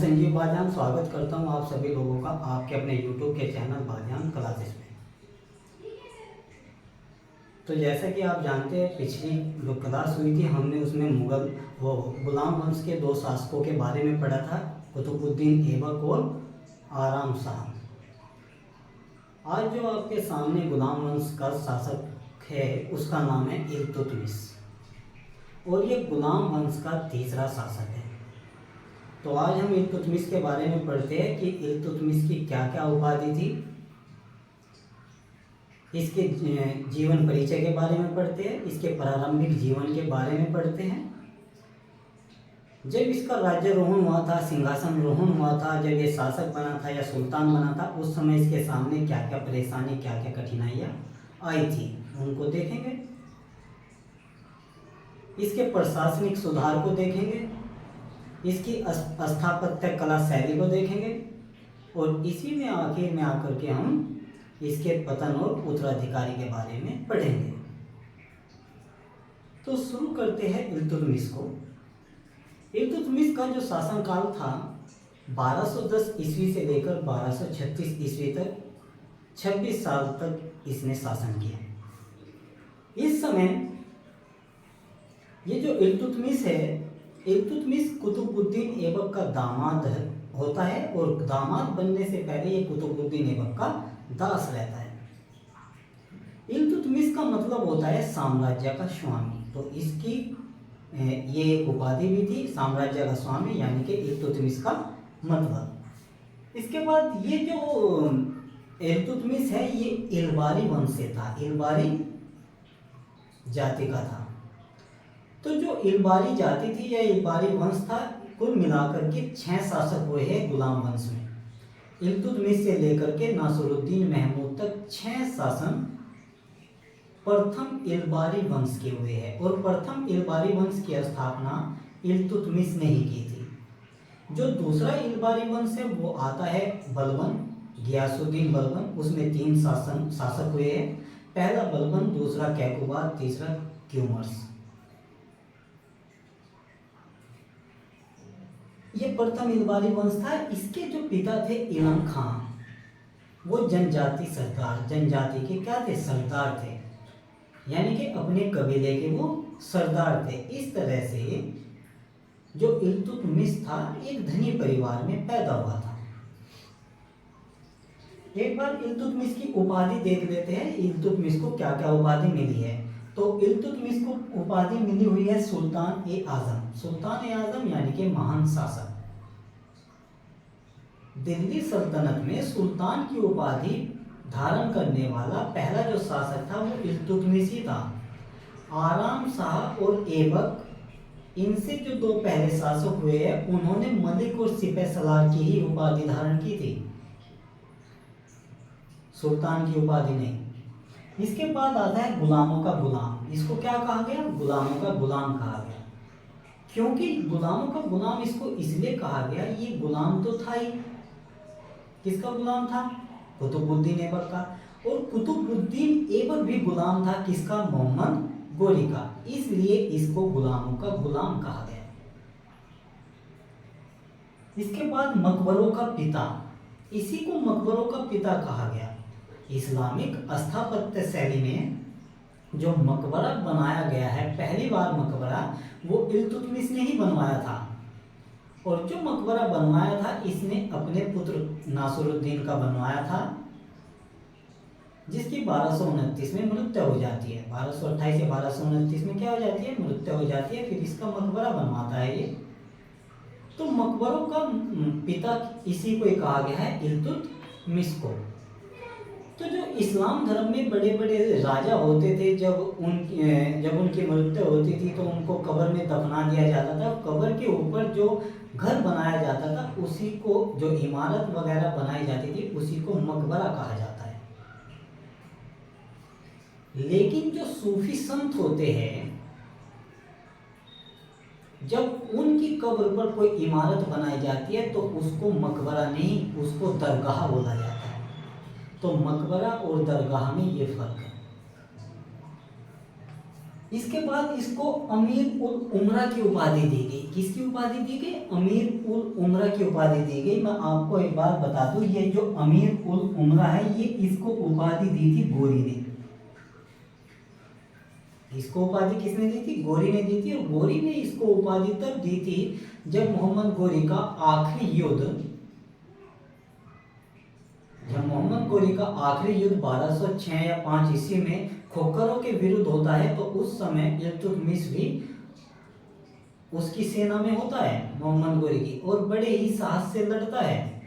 संजीव बाजान स्वागत करता हूं आप सभी लोगों का आपके अपने YouTube के चैनल बाजान क्लासेस में। तो जैसा कि आप जानते हैं पिछली जो क्लास हुई थी हमने उसमें मुगल गुलाम वंश के दो शासकों के बारे में पढ़ा था, कुतुबुद्दीन ऐबक और आराम शाह। आज जो आपके सामने गुलाम वंश का शासक है उसका नाम है इल्तुतमिश और ये गुलाम वंश का तीसरा शासक है। तो आज हम इल्तुतमिश के बारे में पढ़ते हैं कि इल्तुतमिश की क्या क्या उपाधि थी, इसके जीवन परिचय के बारे में पढ़ते हैं, इसके प्रारंभिक जीवन के बारे में पढ़ते हैं। जब इसका राज्यारोहण हुआ था, सिंहासन रोहण हुआ था, जब ये शासक बना था या सुल्तान बना था, उस समय इसके सामने क्या क्या परेशानी, क्या क्या कठिनाइयाँ आई थी उनको देखेंगे। इसके प्रशासनिक सुधार को देखेंगे, इसकी स्थापत्य कला शैली को देखेंगे और इसी में आखिर में आकर के हम इसके पतन और उत्तराधिकारी के बारे में पढ़ेंगे। तो शुरू करते हैं इल्तुतमिश को। इल्तुतमिश का जो शासनकाल था 1210 ईस्वी से लेकर 1236 ईस्वी तक 26 साल तक इसने शासन किया। इस समय ये जो इल्तुतमिश है, इल्तुतमिश कुतुबुद्दीन ऐबक का दामाद होता है और दामाद बनने से पहले ये कुतुबुद्दीन ऐबक का दास रहता है। इल्तुतमिश का मतलब होता है साम्राज्य का स्वामी, तो इसकी ये एक उपाधि भी थी, साम्राज्य का स्वामी, यानी कि इल्तुतमिश का मतलब। इसके बाद ये जो इल्तुतमिश है ये इल्बारी वंश से था, इल्बारी जाति का था। तो जो इल्बारी जाति थी या इल्बारी वंश था, कुल मिलाकर के 6 शासक हुए हैं गुलाम वंश में। इल्तुतमिश से लेकर के नासिरुद्दीन महमूद तक 6 शासन प्रथम इल्बारी वंश के हुए हैं और प्रथम इल्बारी वंश की स्थापना इल्तुतमिश ने ही की थी। जो दूसरा इल्बारी वंश है वो आता है बलबन, गियासुद्दीन बलबन, उसमें 3 शासक हुए हैं। पहला बलबन, दूसरा कैकुबाद, तीसरा क्यूमर्स। ये प्रथम इल्बारी वंश था। इसके जो पिता थे इलम खां, वो जनजाति सरदार, जनजाति के क्या थे, सरदार थे, यानी कि अपने कबीले के वो सरदार थे। इस तरह से जो इल्तुतमिश था एक धनी परिवार में पैदा हुआ था। एक बार इल्तुतमिश की उपाधि देख लेते हैं, इल्तुतमिश को क्या क्या उपाधि मिली है। तो इल्तुतमिश को उपाधि मिली हुई है सुल्तान ए आजम। सुल्तान ए आजम यानी कि महान शासक। दिल्ली सल्तनत में सुल्तान की उपाधि धारण करने वाला पहला जो शासक था वो इल्तुतमिश ही था। आराम शाह और ऐबक, इनसे जो 2 पहले शासक हुए हैं उन्होंने मलिक और सिपह सलार की ही उपाधि धारण की थी, सुल्तान की उपाधि नहीं। इसके बाद आता है गुलामों का गुलाम। इसको क्या कहा गया, गुलामों का गुलाम कहा गया। क्योंकि गुलामों का गुलाम इसको इसलिए कहा गया, ये गुलाम तो था ही, किसका गुलाम था, कुतुबुद्दीन ऐबक का। और कुतुबुद्दीन ऐबक भी गुलाम था, किसका, मोहम्मद गोरी का, इसलिए इसको गुलामों का गुलाम कहा गया। इसके बाद मकबरों का पिता, इसी को मकबरों का पिता कहा गया। इस्लामिक स्थापत्य शैली में जो मकबरा बनाया गया है, पहली बार मकबरा वो इल्तुतमिश ने ही बनवाया था। और जो मकबरा बनवाया था इसने अपने पुत्र नासिरुद्दीन का बनवाया था, जिसकी 1229 में मृत्यु हो जाती है। 1228 से 1229 में क्या हो जाती है, मृत्यु हो जाती है। फिर इसका मकबरा बनवाता है ये। तो मकबरों का पिता इसी को कहा गया है, इल्तुतमिश को। तो जो इस्लाम धर्म में बड़े बड़े राजा होते थे, जब उनकी मृत्यु होती थी तो उनको कब्र में दफना दिया जाता था। कब्र के ऊपर जो घर बनाया जाता था, उसी को, जो इमारत वगैरह बनाई जाती थी, उसी को मकबरा कहा जाता है। लेकिन जो सूफी संत होते हैं, जब उनकी कब्र पर कोई इमारत बनाई जाती है तो उसको मकबरा नहीं, उसको दरगाह बोला जाता है। तो मकबरा और दरगाह में ये फर्क है। इसके बाद इसको अमीर उल उमरा की उपाधि दी गई। किसकी उपाधि दी गई? अमीर उल उमरा की उपाधि दी गई। मैं आपको एक बात बता दूं, ये जो अमीर उल उमरा है, ये इसको उपाधि दी थी गोरी ने। इसको उपाधि किसने दी थी? गोरी ने दी थी। और गोरी ने इसको उपाधि तब दी थी जब मोहम्मद गोरी का आखिरी युद्ध, जब मोहम्मद गोरी का आखिरी युद्ध 1206 या 5 ईस्वी में खोखरों के विरुद्ध होता है, तो उस समय इल्तुतमिश भी उसकी सेना में होता है मोहम्मद गोरी की, और बड़े ही साहस से लड़ता है।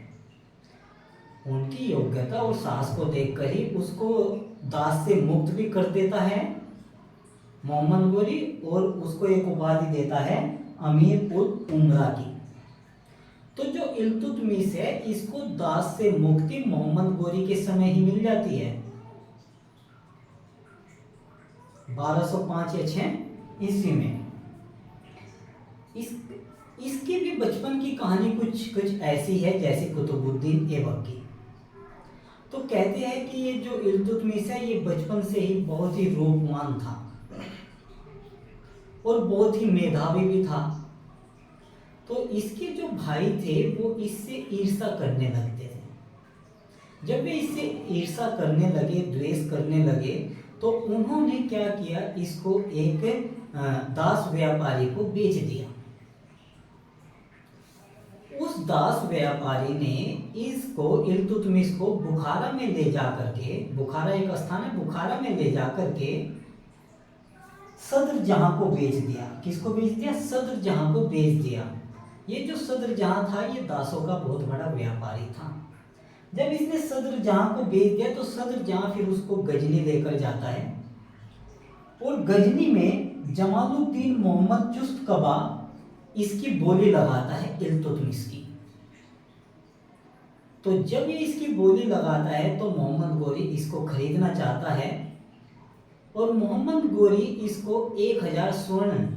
उनकी योग्यता और साहस को देखकर ही उसको दास से मुक्त भी कर देता है मोहम्मद गोरी, और उसको एक उपाधि देता है अमीर उल उमरा की। तो जो इल्तुतमिश है, इसको दास से मुक्ति मोहम्मद गोरी के समय ही मिल जाती है, 1205 या 6 ईस्वी में। इसकी भी बचपन की कहानी कुछ ऐसी है जैसे कुतुबुद्दीन ऐबक की। तो कहते हैं कि ये जो इल्तुतमिश है, ये बचपन से ही बहुत ही रूपवान था और बहुत ही मेधावी भी था। तो इसके जो भाई थे वो इससे ईर्ष्या करने लगते थे। जब वे इससे ईर्ष्या करने लगे, द्वेष करने लगे, तो उन्होंने क्या किया, इसको एक दास व्यापारी को बेच दिया। उस दास व्यापारी ने इसको, इल्तुतमिश को बुखारा में ले जाकर के, बुखारा एक स्थान है, बुखारा में ले जाकर के सदर जहां को बेच दिया। किसको बेच दिया? सदर जहां को बेच दिया। ये जो सदर जहां था, ये दासों का बहुत बड़ा व्यापारी था। जब इसने सदर जहां को बेच दिया, तो सदर जहां फिर उसको गजनी लेकर जाता है, और गजनी में जमालुद्दीन मोहम्मद चुस्त कबा इसकी बोली लगाता है इल्तुतमिश की। तो जब ये इसकी बोली लगाता है, तो मोहम्मद गोरी इसको खरीदना चाहता है, और मोहम्मद गोरी इसको 1000 स्वर्ण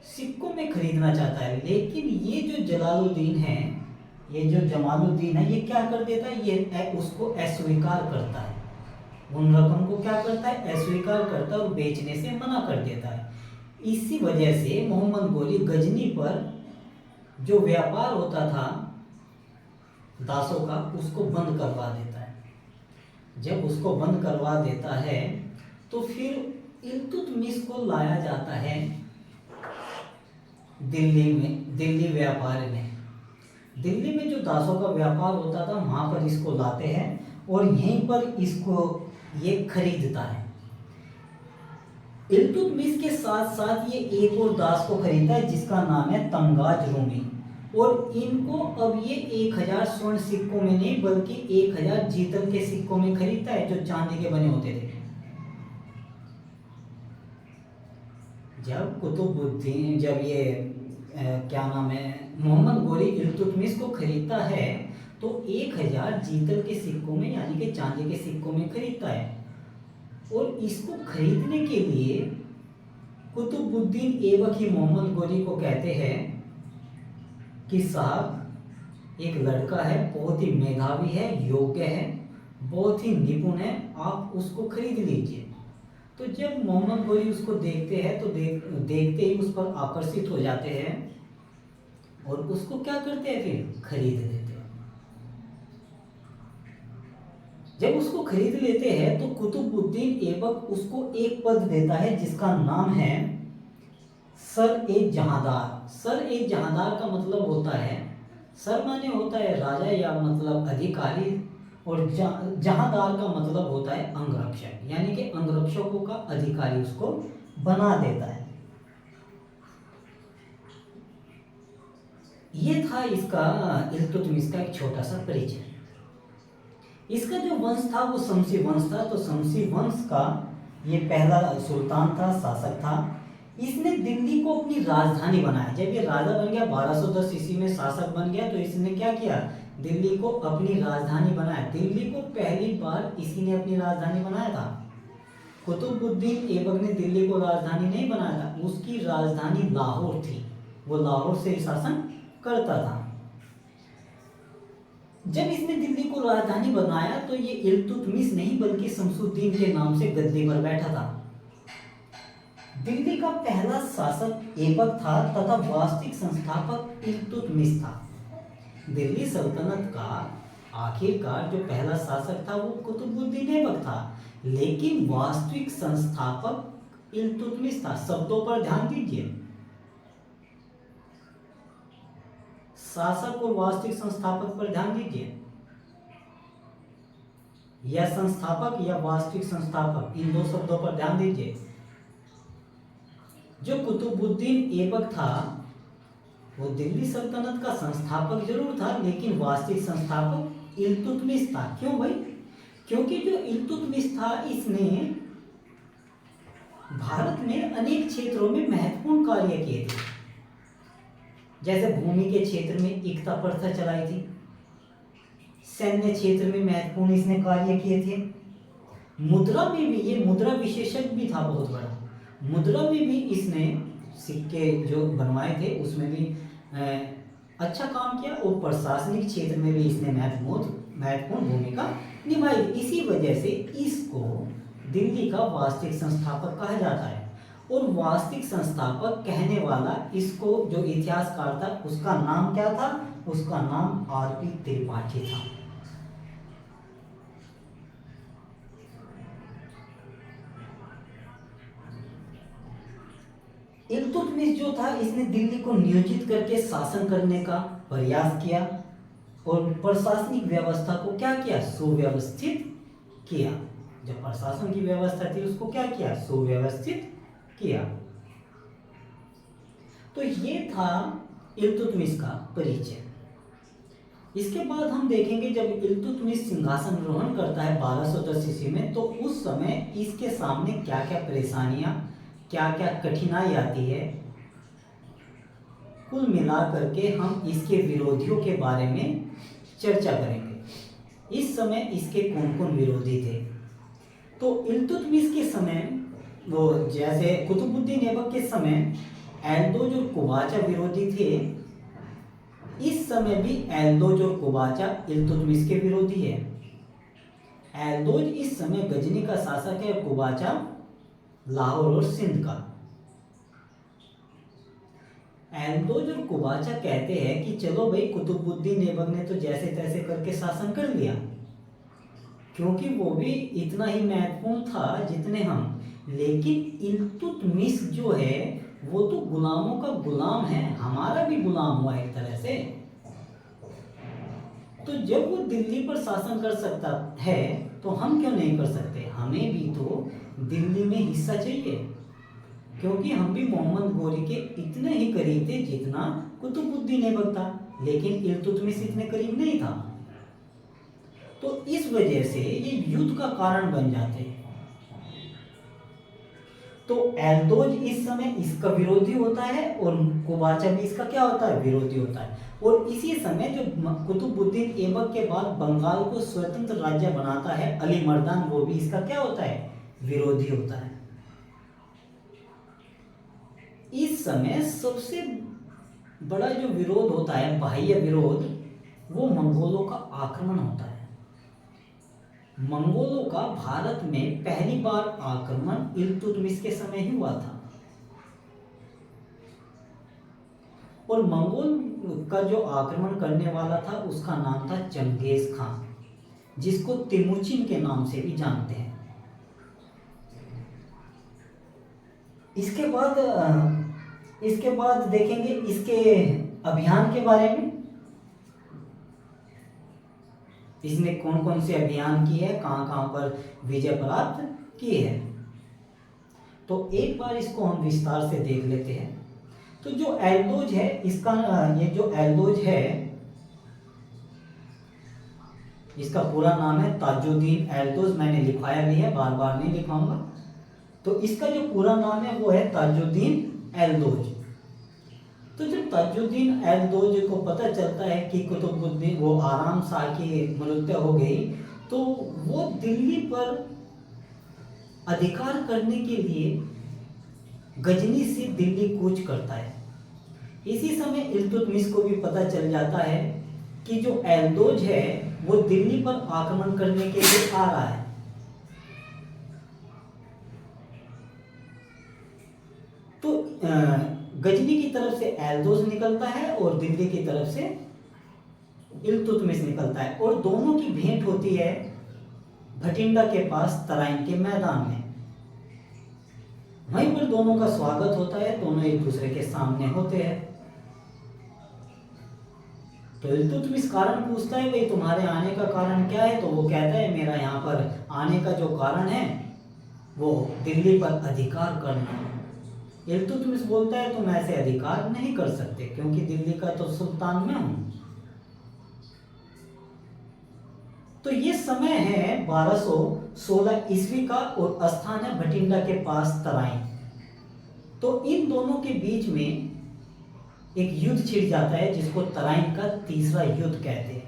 सिक्कों में खरीदना चाहता है। लेकिन ये जो जलालुद्दीन है, ये जो जमालुद्दीन है, ये क्या कर देता है, ये उसको अस्वीकार करता है। उन रकम को क्या करता है? अस्वीकार करता है और बेचने से मना कर देता है। इसी वजह से मोहम्मद गोरी गजनी पर जो व्यापार होता था दासों का, उसको बंद करवा देता है। जब उसको बंद करवा देता है, तो फिर इल्तुतमिश को लाया जाता है दिल्ली में, दिल्ली व्यापार में। दिल्ली में जो दासों का व्यापार होता था, वहां पर इसको लाते हैं, और यहीं पर इसको ये खरीदता है। इल्तुतमिश के साथ साथ ये एक और दास को खरीदता है जिसका नाम है तमगाज रूमी, और इनको अब ये 1000 स्वर्ण सिक्कों में नहीं, बल्कि 1000 जीतल के सिक्कों में खरीदता है, जो चांदी के बने होते थे। जब कुतुबुद्दीन, जब ये क्या नाम है, मोहम्मद गोरी इल्तुतमिश को खरीदता है, तो 1000 जीतल के सिक्कों में, यानी कि चांदी के सिक्कों में खरीदता है। और इसको खरीदने के लिए कुतुबुद्दीन ऐबक ही मोहम्मद गोरी को कहते हैं कि साहब, एक लड़का है, बहुत ही मेधावी है, योग्य है, बहुत ही निपुण है, आप उसको खरीद लीजिए। तो जब मोहम्मद गोरी उसको देखते हैं, तो देखते ही उस पर आकर्षित हो जाते हैं, और उसको क्या करते हैं, फिर खरीद लेते हैं। जब उसको खरीद लेते हैं, तो कुतुबुद्दीन ऐबक उसको एक पद देता है जिसका नाम है सर ए जहांदार। सर ए जहांदार का मतलब होता है, सर माने होता है राजा या मतलब अधिकारी, और जहांदार का मतलब होता है अंगरक्षक, यानी कि अंगरक्षकों का अधिकारी उसको बना देता है। ये था इसका, इल्तुतमिश का एक छोटा सा परिचय। इसका जो वंश था वो शमसी वंश था। तो शमसी वंश का ये पहला सुल्तान था, शासक था। इसने दिल्ली को अपनी राजधानी बनाया। जब ये राजा बन गया, 1210 ईस्वी में शासक बन गया, तो इसने क्या किया, दिल्ली को अपनी राजधानी बनाया। दिल्ली को पहली बार इसी ने अपनी राजधानी बनाया था। कुतुबुद्दीन ऐबक ने दिल्ली को राजधानी नहीं बनाया था, उसकी राजधानी लाहौर थी, वो लाहौर से शासन करता था। जब इसने दिल्ली को राजधानी बनाया, तो ये इल्तुतमिश नहीं बल्कि शमसुद्दीन के नाम से गद्दी पर बैठा था। दिल्ली का पहला शासक ऐबक था तथा वास्तविक संस्थापक इल्तुतमिश था। दिल्ली सल्तनत का आखिरकार जो पहला शासक था वो कुतुबुद्दीन ऐबक था, लेकिन वास्तविक संस्थापक इल्तुतमिश था। शब्दों पर ध्यान दीजिए, शासक और वास्तविक संस्थापक पर ध्यान दीजिए, या संस्थापक या वास्तविक संस्थापक, इन दो शब्दों पर ध्यान दीजिए। जो कुतुबुद्दीन ऐबक था वो दिल्ली सल्तनत का संस्थापक जरूर था, लेकिन वास्तविक संस्थापक इल्तुतमिश था। क्यों भाई? क्योंकि जो इल्तुतमिश था इसने भारत में अनेक क्षेत्रों में महत्वपूर्ण कार्य किए थे। जैसे भूमि के क्षेत्र में एकता प्रथा चलाई थी, सैन्य क्षेत्र में महत्वपूर्ण इसने कार्य किए थे, मुद्रा में भी, ये मुद्रा विशेषज्ञ भी था बहुत बड़ा, मुद्रा में भी इसने सिक्के जो बनवाए थे उसमें भी अच्छा काम किया, और प्रशासनिक क्षेत्र में भी इसने महत्वपूर्ण भूमिका निभाई। इसी वजह से इसको दिल्ली का वास्तविक संस्थापक कहा जाता है। और वास्तविक संस्थापक कहने वाला, इसको जो इतिहासकार था उसका नाम क्या था? उसका नाम आर.पी. त्रिपाठी था। इल्तुतमिश जो था इसने दिल्ली को नियोजित करके शासन करने का प्रयास किया और प्रशासनिक व्यवस्था को क्या किया? सुव्यवस्थित किया। जो प्रशासन की व्यवस्था थी उसको क्या किया? सुव्यवस्थित किया। तो ये था इल्तुतमिश का परिचय। इसके बाद हम देखेंगे जब इल्तुतमिश सिंहासन ग्रहण करता है 1210 ईस्वी में, तो उस समय इसके सामने क्या क्या परेशानियां, क्या क्या कठिनाई आती है, कुल मिलाकर के हम इसके विरोधियों के बारे में चर्चा करेंगे। इस समय इसके कौन कौन विरोधी थे? तो इल्तुतमिश के समय, वो जैसे कुतुबुद्दीन ऐबक के समय एल्दोज और कुबाचा विरोधी थे, इस समय भी एल्दोज और कुबाचा इल्तुतमिश के विरोधी है। एल्दोज इस समय गजनी का शासक है और कुबाचा लाहौर और सिंध का। एल्दोज और कुबाचा कहते हैं कि चलो भाई, कुतुबुद्दीन ऐबक ने तो जैसे तैसे करके शासन कर लिया, क्योंकि वो भी इतना ही महत्वपूर्ण था जितने हम, लेकिन इल्तुतमिश जो है वो तो गुलामों का गुलाम है, हमारा भी गुलाम हुआ एक तरह से। तो जब वो दिल्ली पर शासन कर सकता है तो हम क्यों नहीं कर सकते? हमें भी तो दिल्ली में हिस्सा चाहिए, क्योंकि हम भी मोहम्मद गोरी के इतने ही करीब थे जितना कुतुबुद्दीन ऐबक था, लेकिन इल्तुतमिश इतने करीब नहीं था। तो इस वजह से ये युद्ध का कारण बन जाते हैं। तो एल्दोज इस समय इसका विरोधी होता है और कुबाचा भी इसका क्या होता है? विरोधी होता है। और इसी समय जो कुतुबुद्दीन ऐबक के बाद बंगाल को स्वतंत्र राज्य बनाता है अली मर्दान, वो भी इसका क्या होता है? विरोधी होता है। इस समय सबसे बड़ा जो विरोध होता है, बाह्य विरोध, वो मंगोलों का आक्रमण होता है। मंगोलों का भारत में पहली बार आक्रमण इल्तुतमिश के समय ही हुआ था। और मंगोल का जो आक्रमण करने वाला था उसका नाम था चंगेज खान, जिसको तिमुचिन के नाम से भी जानते हैं। इसके बाद देखेंगे इसके अभियान के बारे में। इसने कौन कौन से अभियान किए हैं, कहां कहां पर विजय प्राप्त किए हैं, तो एक बार इसको हम विस्तार से देख लेते हैं। तो जो एल्दोज है, इसका ये जो एल्दोज है इसका पूरा नाम है ताजुद्दीन एल्दोज। मैंने लिखवाया भी है, बार बार नहीं लिखवाऊंगा। तो इसका जो पूरा नाम है वो है ताजुद्दीन एल्दोज। तो जब ताजुद्दीन एल्दोज को पता चलता है कि कुतुबुद्दीन वो आराम शाह की मृत्यु हो गई, तो वो दिल्ली पर अधिकार करने के लिए गजनी से दिल्ली कूच करता है। इसी समय इल्तुतमिश को भी पता चल जाता है कि जो एल्दोज है वो दिल्ली पर आक्रमण करने के लिए आ रहा है। गजनी की तरफ से एल्दोज निकलता है और दिल्ली की तरफ से इल्तुतमिश निकलता है, और दोनों की भेंट होती है भटिंडा के पास तराइन के मैदान में। वहीं पर दोनों का स्वागत होता है, दोनों एक दूसरे के सामने होते हैं। तो इल्तुतमिश कारण पूछता है, भाई तुम्हारे आने का कारण क्या है? तो वो कहता है, मेरा यहाँ पर आने का जो कारण है वो दिल्ली पर अधिकार करना है। इल्तुतमिश बोलता है, तुम ऐसे अधिकार नहीं कर सकते क्योंकि दिल्ली का तो सुल्तान मैं हूं। तो ये समय है 1216 ईस्वी का और स्थान है भटिंडा के पास तराइन। तो इन दोनों के बीच में एक युद्ध छिड़ जाता है जिसको तराइन का तीसरा युद्ध कहते हैं।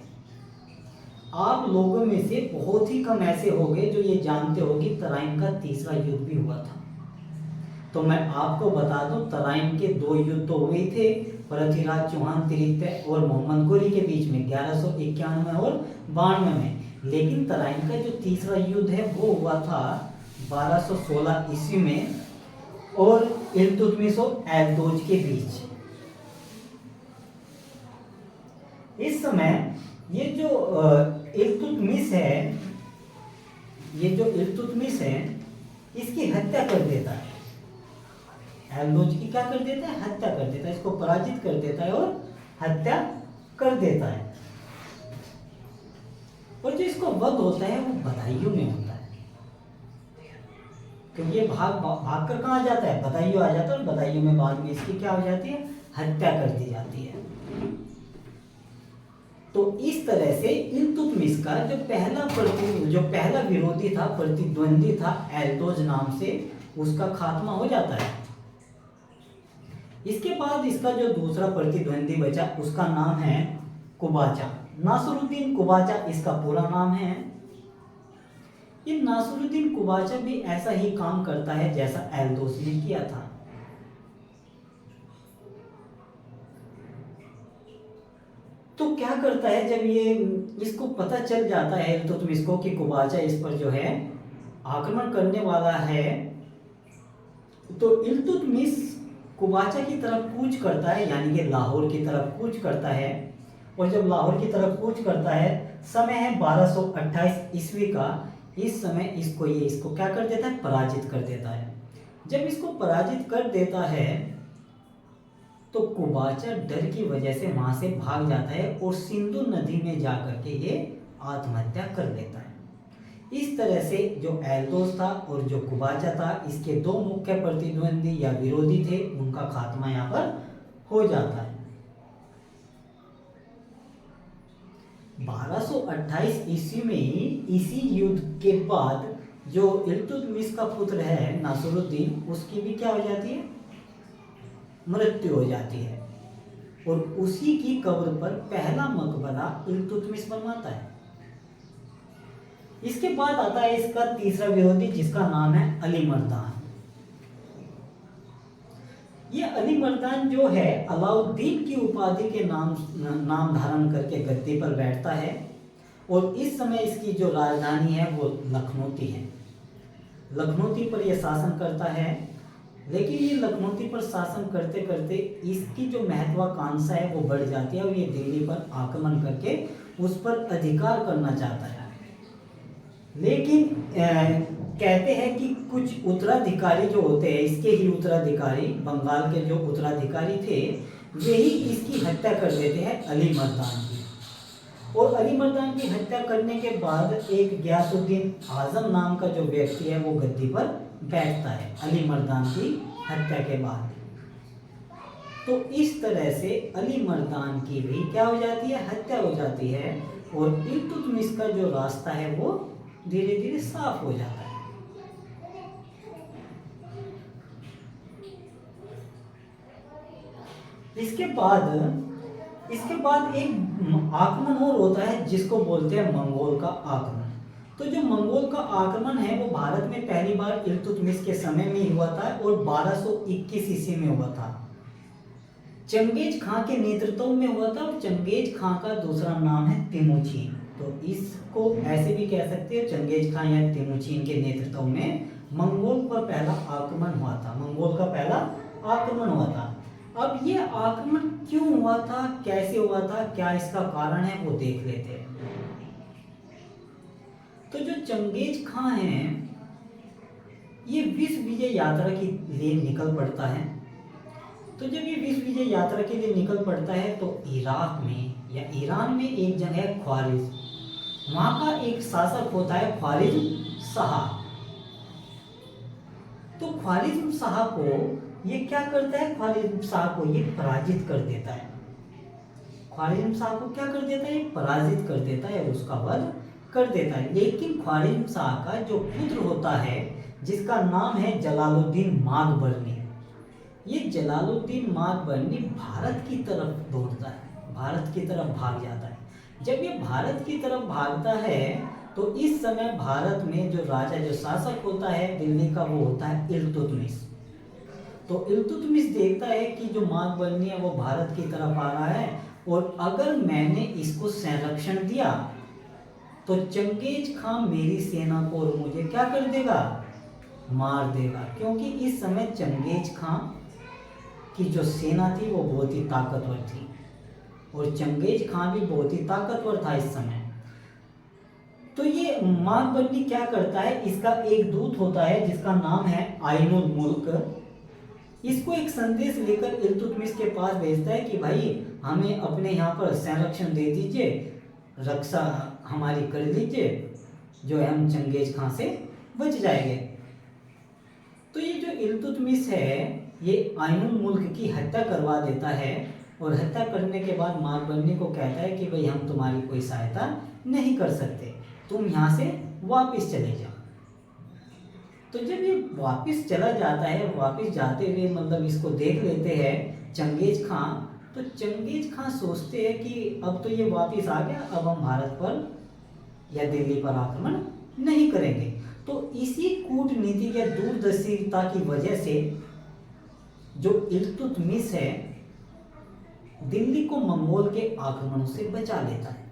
आप लोगों में से बहुत ही कम ऐसे होंगे जो ये जानते हो कि तराइन का तीसरा युद्ध भी हुआ था। तो मैं आपको बता दूं, तराइन के 2 युद्ध तो हुए थे, पृथ्वीराज चौहान तृतीय और मोहम्मद गोरी के बीच में 1191 और 92 में। लेकिन तराइन का जो तीसरा युद्ध है वो हुआ था 1216 ईस्वी में और इल्तुतमिश और एल्दोज के बीच। इस समय ये जो इल्तुतमिश है, इसकी हत्या कर देता है। एल्दोज की क्या कर देता है? हत्या कर देता है, इसको पराजित कर देता है और हत्या कर देता है। और जो इसको वध होता है वो बदायूं में होता है, क्योंकि ये भाग कर कहाँ जाता है? बदायूं आ जाता है, और बदायूं में बाद में इसकी क्या हो जाती है? हत्या कर दी जाती है। तो इस तरह से इल्तुतमिश का जो पहला विरोधी था, प्रतिद्वंदी था एल्दोज नाम से, उसका खात्मा हो जाता है। इसके बाद इसका जो दूसरा प्रतिद्वंदी बचा उसका नाम है कुबाचा। नासरुद्दीन कुबाचा इसका पूरा नाम है। ये नासरुद्दीन कुबाचा भी ऐसा ही काम करता है जैसा एल्दोज ने किया था। तो क्या करता है, जब ये इसको पता चल जाता है इल्तुतमिश को कि कुबाचा इस पर जो है आक्रमण करने वाला है, तो इल्तुतमिश कुबाचा की तरफ कूच करता है, यानी कि लाहौर की तरफ कूच करता है। और जब लाहौर की तरफ कूच करता है, समय है 1228 ईस्वी का। इस समय इसको क्या कर देता है? पराजित कर देता है। जब इसको पराजित कर देता है तो कुबाचा डर की वजह से वहां से भाग जाता है और सिंधु नदी में जाकर के ये आत्महत्या कर लेता है। इस तरह से जो एल्दोज था और जो कुबाचा था, इसके 2 मुख्य प्रतिद्वंदी या विरोधी थे, उनका खात्मा यहाँ पर हो जाता है। 1228 ईस्वी में ही इसी युद्ध के बाद जो इल्तुतमिश का पुत्र है नासरुद्दीन, उसकी भी क्या हो जाती है? मृत्यु हो जाती है। और उसी की कब्र पर पहला मकबरा इल्तुतमिश बनवाता है। इसके बाद आता है इसका तीसरा विरोधी जिसका नाम है अली मर्दान। ये अली मर्दान जो है अलाउद्दीन की उपाधि के नाम धारण करके गद्दी पर बैठता है, और इस समय इसकी जो राजधानी है वो लखनौती है। लखनौती पर यह शासन करता है, लेकिन ये लखनौती पर शासन करते करते इसकी जो महत्वाकांक्षा है वो बढ़ जाती है और ये दिल्ली पर आक्रमण करके उस पर अधिकार करना चाहता है। लेकिन कहते हैं कि कुछ उत्तराधिकारी जो होते हैं, इसके ही उत्तराधिकारी, बंगाल के जो उत्तराधिकारी थे, वे ही इसकी हत्या कर देते हैं अली मर्दान की। और अली मर्दान की हत्या करने के बाद एक गयासुद्दीन आजम नाम का जो व्यक्ति है वो गद्दी पर बैठता है अली मर्दान की हत्या के बाद। तो इस तरह से अली मर्दान की भी क्या हो जाती है? हत्या हो जाती है, और इल्तुतमिश का जो रास्ता है वो धीरे धीरे साफ हो जाता है। इसके बाद एक आक्रमण और होता है जिसको बोलते हैं मंगोल का आक्रमण। तो जो मंगोल का आक्रमण है वो भारत में पहली बार इल्तुतमिश के समय में ही हुआ था और 1221 ईस्वी में हुआ था। चंगेज खां के नेतृत्व में हुआ था, और चंगेज खां का दूसरा नाम है तिमुचिन। तो इसको ऐसे भी कह सकते हो, चंगेज खां या तिमुचिन के नेतृत्व में मंगोल पर पहला आक्रमण हुआ था। मंगोल का पहला आक्रमण हुआ था। अब ये आक्रमण क्यों हुआ था, कैसे हुआ था, क्या इसका कारण है, वो देख लेते हैं। तो जो चंगेज खां है ये विश्व विजय यात्रा के लिए निकल पड़ता है। तो जब ये विश्व विजय यात्रा के लिए निकल पड़ता है तो इराक में या ईरान में एक जगह है ख्वारिज, वहां का एक शासक होता है ख्वारिज्म शाह। तो ख्वारिज्म शाह को ये क्या करता है, ख्वारिज्म शाह को ये पराजित कर देता है। ख्वारिज्म शाह को क्या कर देता है, पराजित कर देता है और उसका वध कर देता है। लेकिन ख्वारिज्म शाह का जो पुत्र होता है जिसका नाम है जलालुद्दीन माकबरनी, ये जलालुद्दीन माकबरनी भारत की तरफ दौड़ता है, भारत की तरफ भाग जाता है। जब ये भारत की तरफ भागता है तो इस समय भारत में जो राजा, जो शासक होता है दिल्ली का, वो होता है इल्तुतमिश। तो इल्तुतमिश देखता है कि जो माकबरनी है वो भारत की तरफ आ रहा है और अगर मैंने इसको संरक्षण दिया तो चंगेज खां मेरी सेना को और मुझे क्या कर देगा, मार देगा। क्योंकि इस समय चंगेज खां की जो सेना थी वो बहुत ही ताकतवर थी और चंगेज खां भी बहुत ही ताकतवर था इस समय। तो ये माकबरनी क्या करता है, इसका एक दूत होता है जिसका नाम है आइनुल मुल्क, इसको एक संदेश लेकर इल्तुतमिश के पास भेजता है कि भाई हमें अपने यहाँ पर संरक्षण दे दीजिए, रक्षा हमारी कर लीजिए, जो है हम चंगेज खां से बच जाएंगे। तो ये जो इल्तुतमिश है ये आइनुल मुल्क की हत्या करवा देता है और हत्या करने के बाद माकबरनी को कहता है कि भाई हम तुम्हारी कोई सहायता नहीं कर सकते, तुम यहाँ से वापस चले जाओ। तो जब ये वापस चला जाता है, वापस जाते हुए मतलब इसको देख लेते हैं चंगेज खां, तो चंगेज खां सोचते हैं कि अब तो ये वापस आ गया, अब हम भारत पर या दिल्ली पर आक्रमण नहीं करेंगे। तो इसी कूटनीति या दूरदर्शिता की वजह से जो इल्तुतमिश है दिल्ली को मंगोल के आक्रमणों से बचा लेता है।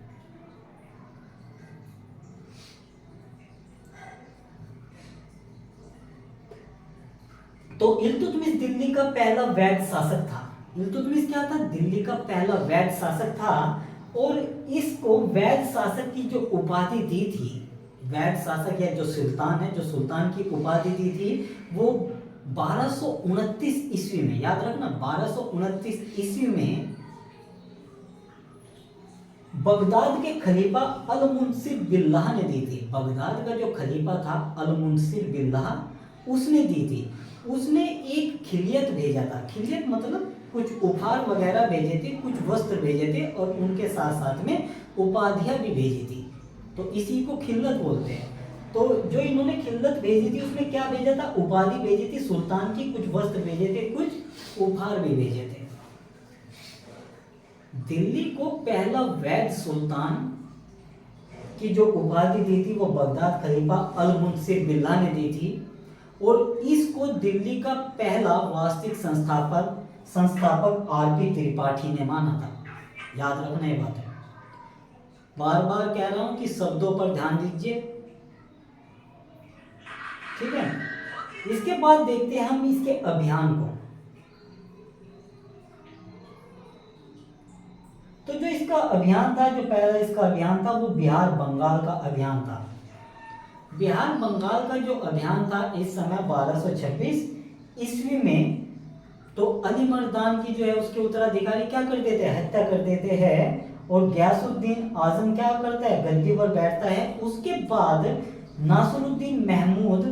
तो इल्तुतमिश दिल्ली का पहला वैध शासक था। इल्तुतमिश क्या था, दिल्ली का पहला वैध शासक था और इसको वैध शासक की जो उपाधि दी थी, वैध शासक या जो सुल्तान है, जो सुल्तान की उपाधि दी थी वो 1229 ईस्वी में, याद रखना 1229 ईस्वी में बगदाद के खलीफा अल-मुंसिर बिल्लाह ने दी थी। बगदाद का जो खलीफा था अल-मुंसिर बिल्लाह, उसने दी थी। उसने एक खिलियत भेजा था, खिलियत मतलब कुछ उपहार वगैरह भेजे थे, कुछ वस्त्र भेजे थे और उनके साथ साथ में उपाधियां भी भेजी थी, तो इसी को खिल्लत बोलते हैं। तो जो इन्होंने खिल्लत भेजी थी उसमें क्या भेजा था, उपाधि भेजी थी सुल्तान की, कुछ वस्त्र भेजे थे, कुछ उपहार भी भेजे थे। दिल्ली को पहला वैध सुल्तान की जो उपाधि दी थी वो बगदाद खलीफा अल-मुंसिर बिल्लाह ने दी थी और इसको दिल्ली का पहला वास्तविक संस्थापक आर.पी. त्रिपाठी ने माना था। याद रखना ये बात है, बार बार कह रहा हूं कि शब्दों पर ध्यान दीजिए, ठीक है। इसके बाद देखते हैं हम इसके अभियान को। तो जो इसका अभियान था, जो पहला इसका अभियान था वो बिहार बंगाल का अभियान था। बिहार बंगाल का जो अभियान था इस समय 1226 ईस्वी में, तो अली मर्दान की जो है उसके उत्तराधिकारी क्या कर देते हैं, हत्या कर देते हैं और गयासुद्दीन आजम क्या करता है, गद्दी पर बैठता है। उसके बाद नासरुद्दीन महमूद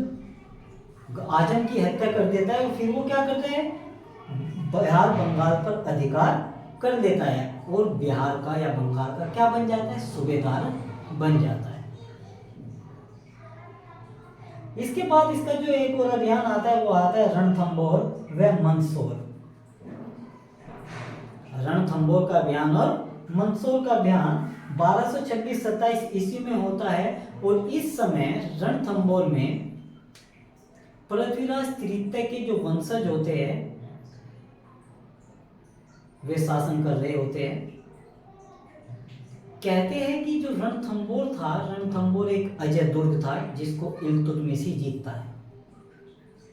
आजम की हत्या कर देता है और फिर वो क्या करता है, बिहार बंगाल पर अधिकार कर लेता है और बिहार का या बंगाल का क्या बन जाता है, सूबेदार बन जाता है। इसके बाद इसका जो एक और अभियान आता है वो आता है रणथंबोर व मंदसौर। रणथंबोर का अभियान और मंदसौर का अभियान 1226-27 ईस्वी में होता है और इस समय रणथंबोर में पृथ्वीराज तृतीय के जो वंशज होते हैं वे शासन कर रहे होते हैं। कहते हैं कि जो रणथंबोर था, रणथंबोर एक अजय दुर्ग था जिसको इल्तुतमिश ही जीतता है।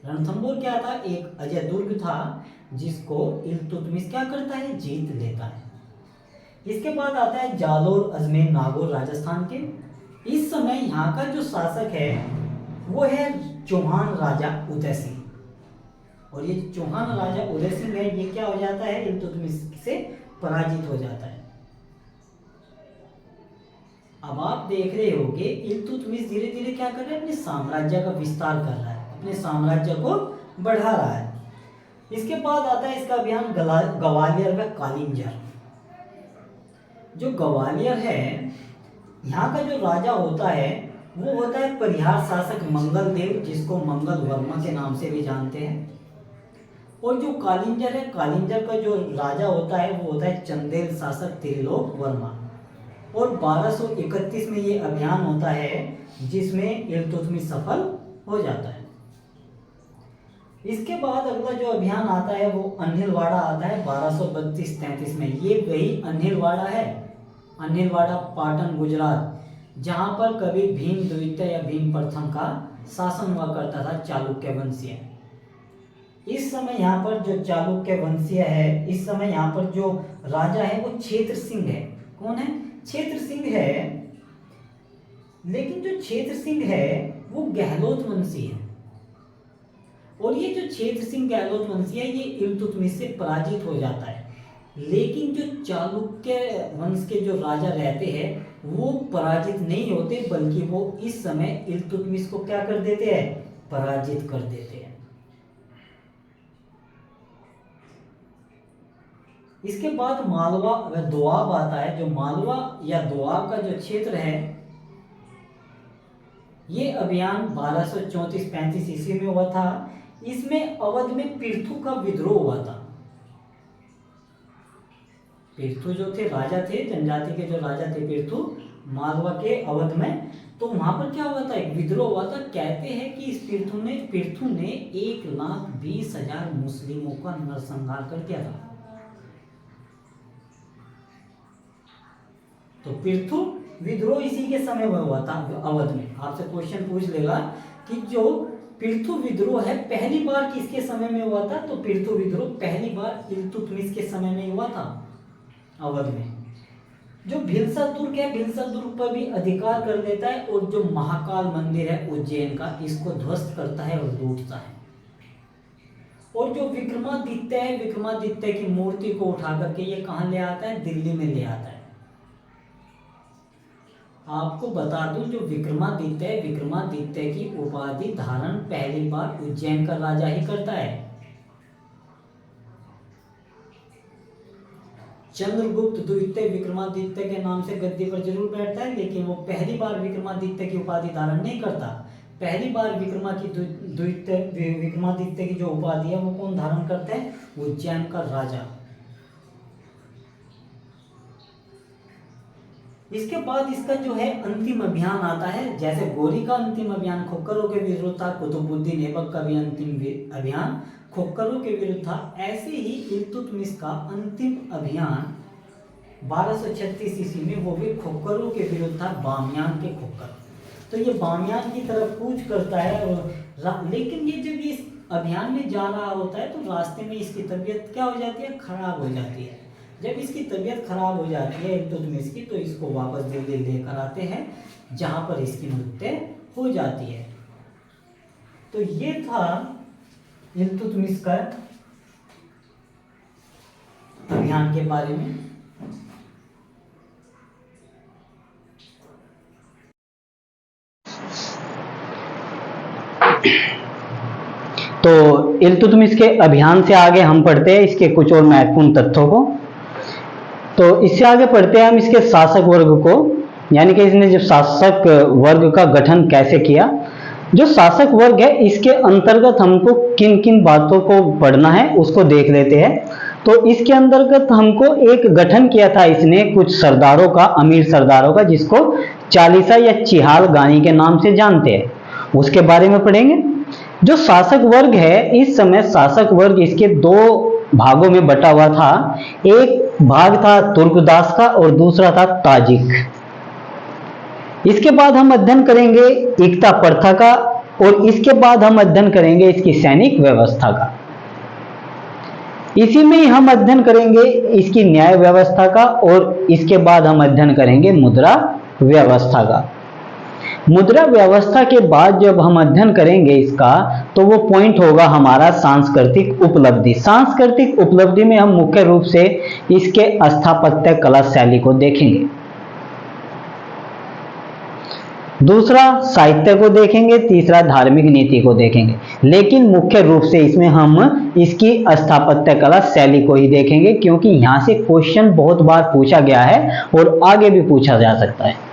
रणथंबोर क्या था? एक अजय दुर्ग था जिसको इल्तुतमिश क्या करता है? जीत लेता है। इसके बाद आता है जालोर, अजमेर, नागौर राजस्थान के। इस समय यहाँ का जो शासक है वो है चौहान राजा उदय सिंह। और ये चौहान राजा उदय सिंह है, ये क्या हो जाता है? इल्तुतमिश से पराजित हो जाता है। अब आप देख रहे हो कि इल्तुतमिश धीरे धीरे क्या कर रहा है? अपने साम्राज्य का विस्तार कर रहा है, अपने साम्राज्य को बढ़ा रहा है। इसके बाद आता है इसका अभियान ग्वालियर व कालिंजर। जो ग्वालियर है, यहाँ का जो राजा होता है वो होता है परिहार शासक मंगल देव, जिसको मंगल वर्मा के नाम से भी जानते हैं। और जो कालिंजर है, कालिंजर का जो राजा होता है वो होता है चंदेल शासक त्रिलोक वर्मा। और 1231 में ये अभियान होता है जिसमें इल्तुतमिश सफल हो जाता है। इसके बाद अगला जो अभियान आता है वो अन्हिलवाड़ा आता है 1232-33 में। ये वही अन्हिलवाड़ा है, अन्हिलवाड़ा पाटन गुजरात, जहां पर कभी भीम द्वितीय या भीम प्रथम का शासन हुआ करता था, चालुक्य वंशीय। इस समय यहाँ पर जो चालुक्य वंशीय है, इस समय यहाँ पर जो राजा है वो क्षेत्र सिंह है। कौन है? क्षेत्र सिंह है। लेकिन जो क्षेत्र सिंह है वो गहलोत वंशी है। और ये जो क्षेत्र सिंह गहलोत वंशी है ये इल्तुतमिश से पराजित हो जाता है। लेकिन जो चालुक्य वंश के जो राजा रहते हैं वो पराजित नहीं होते, बल्कि वो इस समय इल्तुतमिश को क्या कर देते हैं? पराजित कर देते हैं। इसके बाद मालवा व दोआब आता है। जो मालवा या दोआब का जो क्षेत्र है, ये अभियान 1234-35 ईस्वी में हुआ था। इसमें अवध में पृथु का विद्रोह हुआ था। पृथु जो थे राजा थे, जनजाति के जो राजा थे पृथु, मालवा के अवध में, तो वहां पर क्या हुआ था? एक विद्रोह हुआ था। कहते हैं कि इस पृथु ने 1,20,000 मुस्लिमों का नरसंहार कर दिया था। तो पृथु विद्रोह इसी के समय में हुआ था अवध में। आपसे क्वेश्चन पूछ लेगा कि जो पृथु विद्रोह है पहली बार किसके समय में हुआ था? तो पृथु विद्रोह पहली बार इल्तुतमिश के समय में हुआ था अवध में। जो भिलसा दुर्ग है, भिलसा दुर्ग पर भी अधिकार कर लेता है और जो महाकाल मंदिर है उज्जैन का, इसको ध्वस्त करता है और लूटता है। और जो विक्रमादित्य है, विक्रमादित्य की मूर्ति को उठा करके ये कहां ले आता है? दिल्ली में ले आता है। आपको बता दूं, जो विक्रमादित्य है, विक्रमादित्य की उपाधि धारण पहली बार उज्जैन का राजा ही करता है। चंद्रगुप्त द्वितीय विक्रमादित्य के नाम से गद्दी पर जरूर बैठता है, लेकिन वो पहली बार विक्रमादित्य की उपाधि धारण नहीं करता। पहली बार विक्रमादित्य की जो उपाधि है वो कौन धारण करता है? उज्जैन का राजा। इसके बाद इसका जो है अंतिम अभियान आता है। जैसे गौरी का अंतिम अभियान खोखरों के विरुद्ध था, कुतुबुद्दीन ऐबक का भी अंतिम अभियान खोखरों के विरुद्ध था, ऐसे ही इल्तुतमिश का अंतिम अभियान 1236 ईस्वी में वो भी खोखरों के विरुद्ध था, बामियान के खोखर। तो ये बामियान की तरफ कूच करता है और लेकिन ये जब इस अभियान में जा रहा होता है तो रास्ते में इसकी तबीयत क्या हो जाती है? खराब हो जाती है। जब इसकी तबीयत खराब हो जाती है इल्तुतमिश की, तो इसको वापस दिल्ली लेकर आते हैं, जहां पर इसकी मृत्यु हो जाती है। तो ये था इल्तुतमिश का अभियान के बारे में। तो इल्तुतमिश के अभियान से आगे हम पढ़ते हैं इसके कुछ और महत्वपूर्ण तथ्यों को। तो इससे आगे पढ़ते हैं हम इसके शासक वर्ग को, यानी कि इसने जो शासक वर्ग का गठन कैसे किया। जो शासक वर्ग है इसके अंतर्गत हमको किन किन बातों को पढ़ना है उसको देख लेते हैं। तो इसके अंतर्गत हमको एक गठन किया था इसने कुछ सरदारों का, अमीर सरदारों का, जिसको चालीसा या चिहाल गानी के नाम से जानते हैं, उसके बारे में पढ़ेंगे। जो शासक वर्ग है, इस समय शासक वर्ग इसके दो भागों में बटा हुआ था। एक भाग था तुर्कदास का और दूसरा था ताजिक। इसके बाद हम अध्ययन करेंगे इक्ता प्रथा का और इसके बाद हम अध्ययन करेंगे इसकी सैनिक व्यवस्था का। इसी में ही हम अध्ययन करेंगे इसकी न्याय व्यवस्था का, और इसके बाद हम अध्ययन करेंगे मुद्रा व्यवस्था का। मुद्रा व्यवस्था के बाद जब हम अध्ययन करेंगे इसका, तो वो पॉइंट होगा हमारा सांस्कृतिक उपलब्धि। सांस्कृतिक उपलब्धि में हम मुख्य रूप से इसके स्थापत्य कला शैली को देखेंगे, दूसरा साहित्य को देखेंगे, तीसरा धार्मिक नीति को देखेंगे। लेकिन मुख्य रूप से इसमें हम इसकी स्थापत्य कला शैली को ही देखेंगे, क्योंकि यहां से क्वेश्चन बहुत बार पूछा गया है और आगे भी पूछा जा सकता है।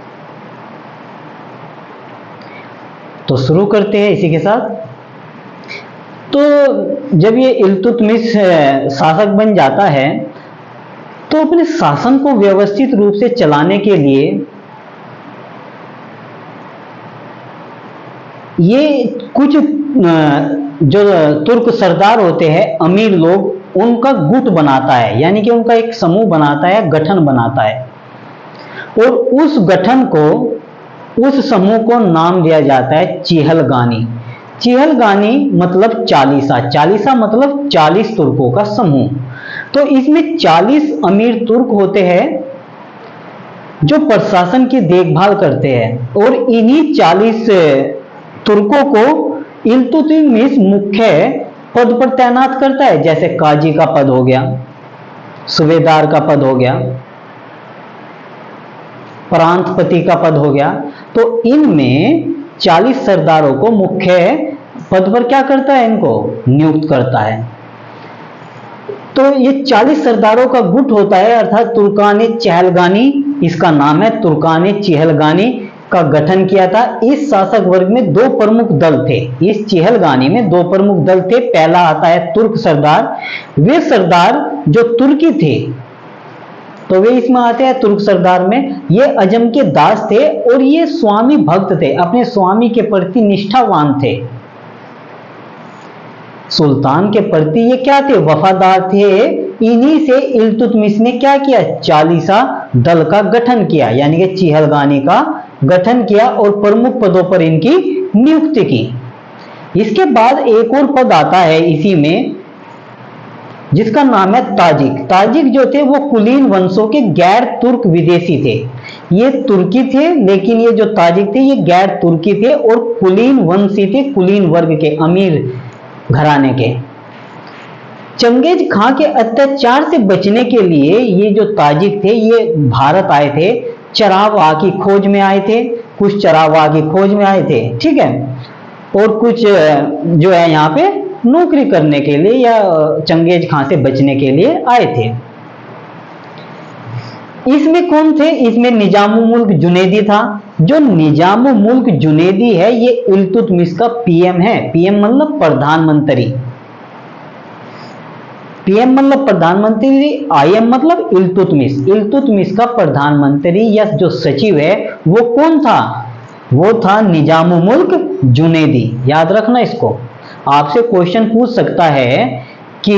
तो शुरू करते हैं इसी के साथ। तो जब ये इल्तुतमिश शासक बन जाता है, तो अपने शासन को व्यवस्थित रूप से चलाने के लिए ये कुछ जो तुर्क सरदार होते हैं, अमीर लोग, उनका गुट बनाता है, यानी कि उनका एक समूह बनाता है, गठन बनाता है। और उस गठन को, उस समूह को नाम दिया जाता है चेहलगानी। चेहलगानी मतलब चालीसा, चालीसा मतलब 40 तुर्कों का समूह। तो इसमें 40 अमीर तुर्क होते हैं जो प्रशासन की देखभाल करते हैं, और इन्हीं 40 तुर्कों को इल्तुतमिश मुख्य पद पर तैनात करता है, जैसे काजी का पद हो गया, सूबेदार का पद हो गया, प्रांतपति का पद हो गया। तो इनमें 40 सरदारों को मुख्य पद पर क्या करता है, इनको नियुक्त करता है। तो ये 40 सरदारों का गुट होता है, अर्थात तुर्कान चेहलगानी इसका नाम है। तुर्कान चेहलगानी का गठन किया था। इस शासक वर्ग में 2 प्रमुख दल थे। इस चेहलगानी में 2 प्रमुख दल थे। पहला आता है तुर्क सरदार। वे सरदार जो तुर्की थे, तो वे इसमें आते हैं तुर्क सरदार में। ये अजम के दास थे और ये स्वामी भक्त थे, अपने स्वामी के प्रति निष्ठावान थे। सुल्तान के प्रति ये क्या थे, वफादार थे। इन्हीं से इल्तुतमिश ने क्या किया, चालीसा दल का गठन किया, यानी कि चेहलगानी का गठन किया और प्रमुख पदों पर इनकी नियुक्ति की। इसके बाद एक और पद आता है इसी में, जिसका नाम है ताजिक। ताजिक जो थे वो कुलीन वंशों के गैर तुर्क विदेशी थे। ये तुर्की थे, लेकिन ये जो ताजिक थे ये गैर तुर्की थे और कुलीन वंशी थे, कुलीन वर्ग के, अमीर घराने के। चंगेज खां के अत्याचार से बचने के लिए ये जो ताजिक थे ये भारत आए थे, चरावाह की खोज में आए थे। कुछ चरावाह की खोज में आए थे, ठीक है, और कुछ जो है यहाँ पे नौकरी करने के लिए या चंगेज खां से बचने के लिए आए थे। इसमें कौन थे, इसमें निजामुल मुल्क जुनैदी था। जो निजामुल मुल्क जुनैदी है ये इल्तुतमिश का पीएम है। पीएम मतलब प्रधानमंत्री, पीएम मतलब प्रधानमंत्री, आईएम मतलब इल्तुतमिश। इल्तुतमिश का प्रधानमंत्री या जो सचिव है वो कौन था, वो था निजामुल मुल्क जुनैदी। याद रखना इसको, आपसे क्वेश्चन पूछ सकता है कि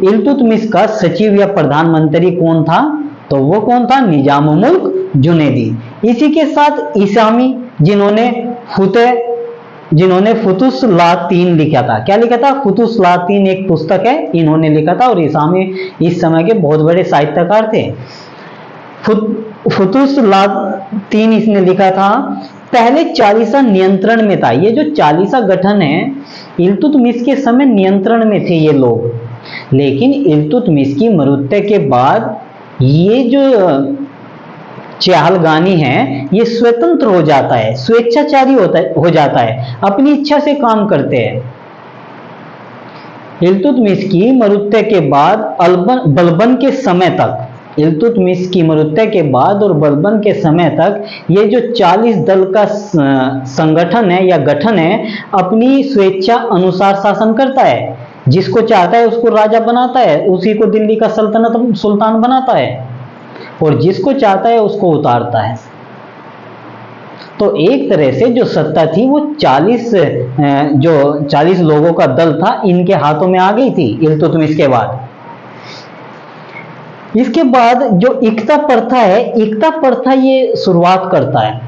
इल्तुतमिश का सचिव या प्रधानमंत्री कौन था, तो वो कौन था, निजामुल मुल्क जुनैदी। इसी के साथ इसामी जिन्होंने फुतुस लातीन लिखा था। क्या लिखा था, फुतुस लातीन एक पुस्तक है, इन्होंने लिखा था। और इसामी इस समय के बहुत बड़े साहित्यकार थे। फुतुस लातीन इसने लिखा था। पहले चालीसा नियंत्रण में था। ये जो चालीसा गठन है इल्तुतमिश के समय नियंत्रण में थे ये लोग, लेकिन इल्तुतमिश की मृत्यु के बाद ये जो चेहलगानी है ये स्वतंत्र हो जाता है, स्वेच्छाचारी हो जाता है, अपनी इच्छा से काम करते हैं। इल्तुतमिश की मृत्यु के बाद बलबन के समय तक, इल्तुतमिश की मृत्यु के बाद और बलबन के समय तक ये जो 40 दल का संगठन है या गठन है अपनी स्वेच्छा अनुसार शासन करता है। जिसको चाहता है उसको राजा बनाता है, उसी को दिल्ली का सल्तनत सुल्तान बनाता है, और जिसको चाहता है उसको उतारता है। तो एक तरह से जो सत्ता थी वो 40 लोगों का दल था, इनके हाथों में आ गई थी इल्तुतमिश के बाद। इसके बाद जो इक्ता प्रथा है, इक्ता प्रथा ये शुरुआत करता है।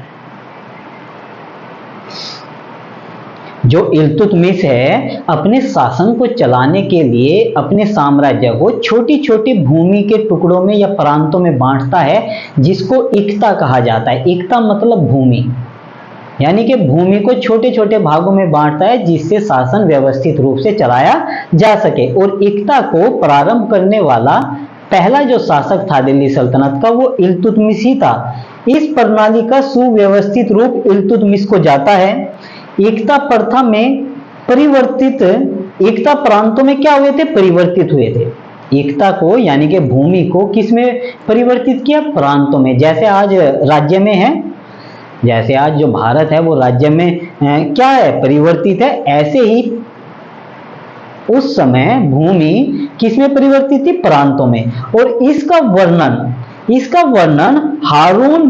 जो इल्तुतमिश है अपने शासन को चलाने के लिए अपने साम्राज्य को छोटी छोटी भूमि के टुकड़ों में या प्रांतों में बांटता है, जिसको इक्ता कहा जाता है। इक्ता मतलब भूमि, यानी कि भूमि को छोटे छोटे भागों में बांटता है जिससे शासन व्यवस्थित रूप से चलाया जा सके। और इक्ता को प्रारंभ करने वाला पहला जो शासक था दिल्ली सल्तनत का, वो इल्तुतमिश ही था। इस प्रणाली का सुव्यवस्थित रूप इल्तुतमिश को जाता है। एकता प्रथा में परिवर्तित, एकता प्रांतों में क्या हुए थे? परिवर्तित हुए थे। एकता को यानी कि भूमि को किस में परिवर्तित किया? प्रांतों में। जैसे आज राज्य में है, जैसे आज जो भारत है वो राज्य में क्या है? परिवर्तित है। ऐसे ही उस समय भूमि किस में परिवर्तित थी? प्रांतों में। और इसका वर्णन हारून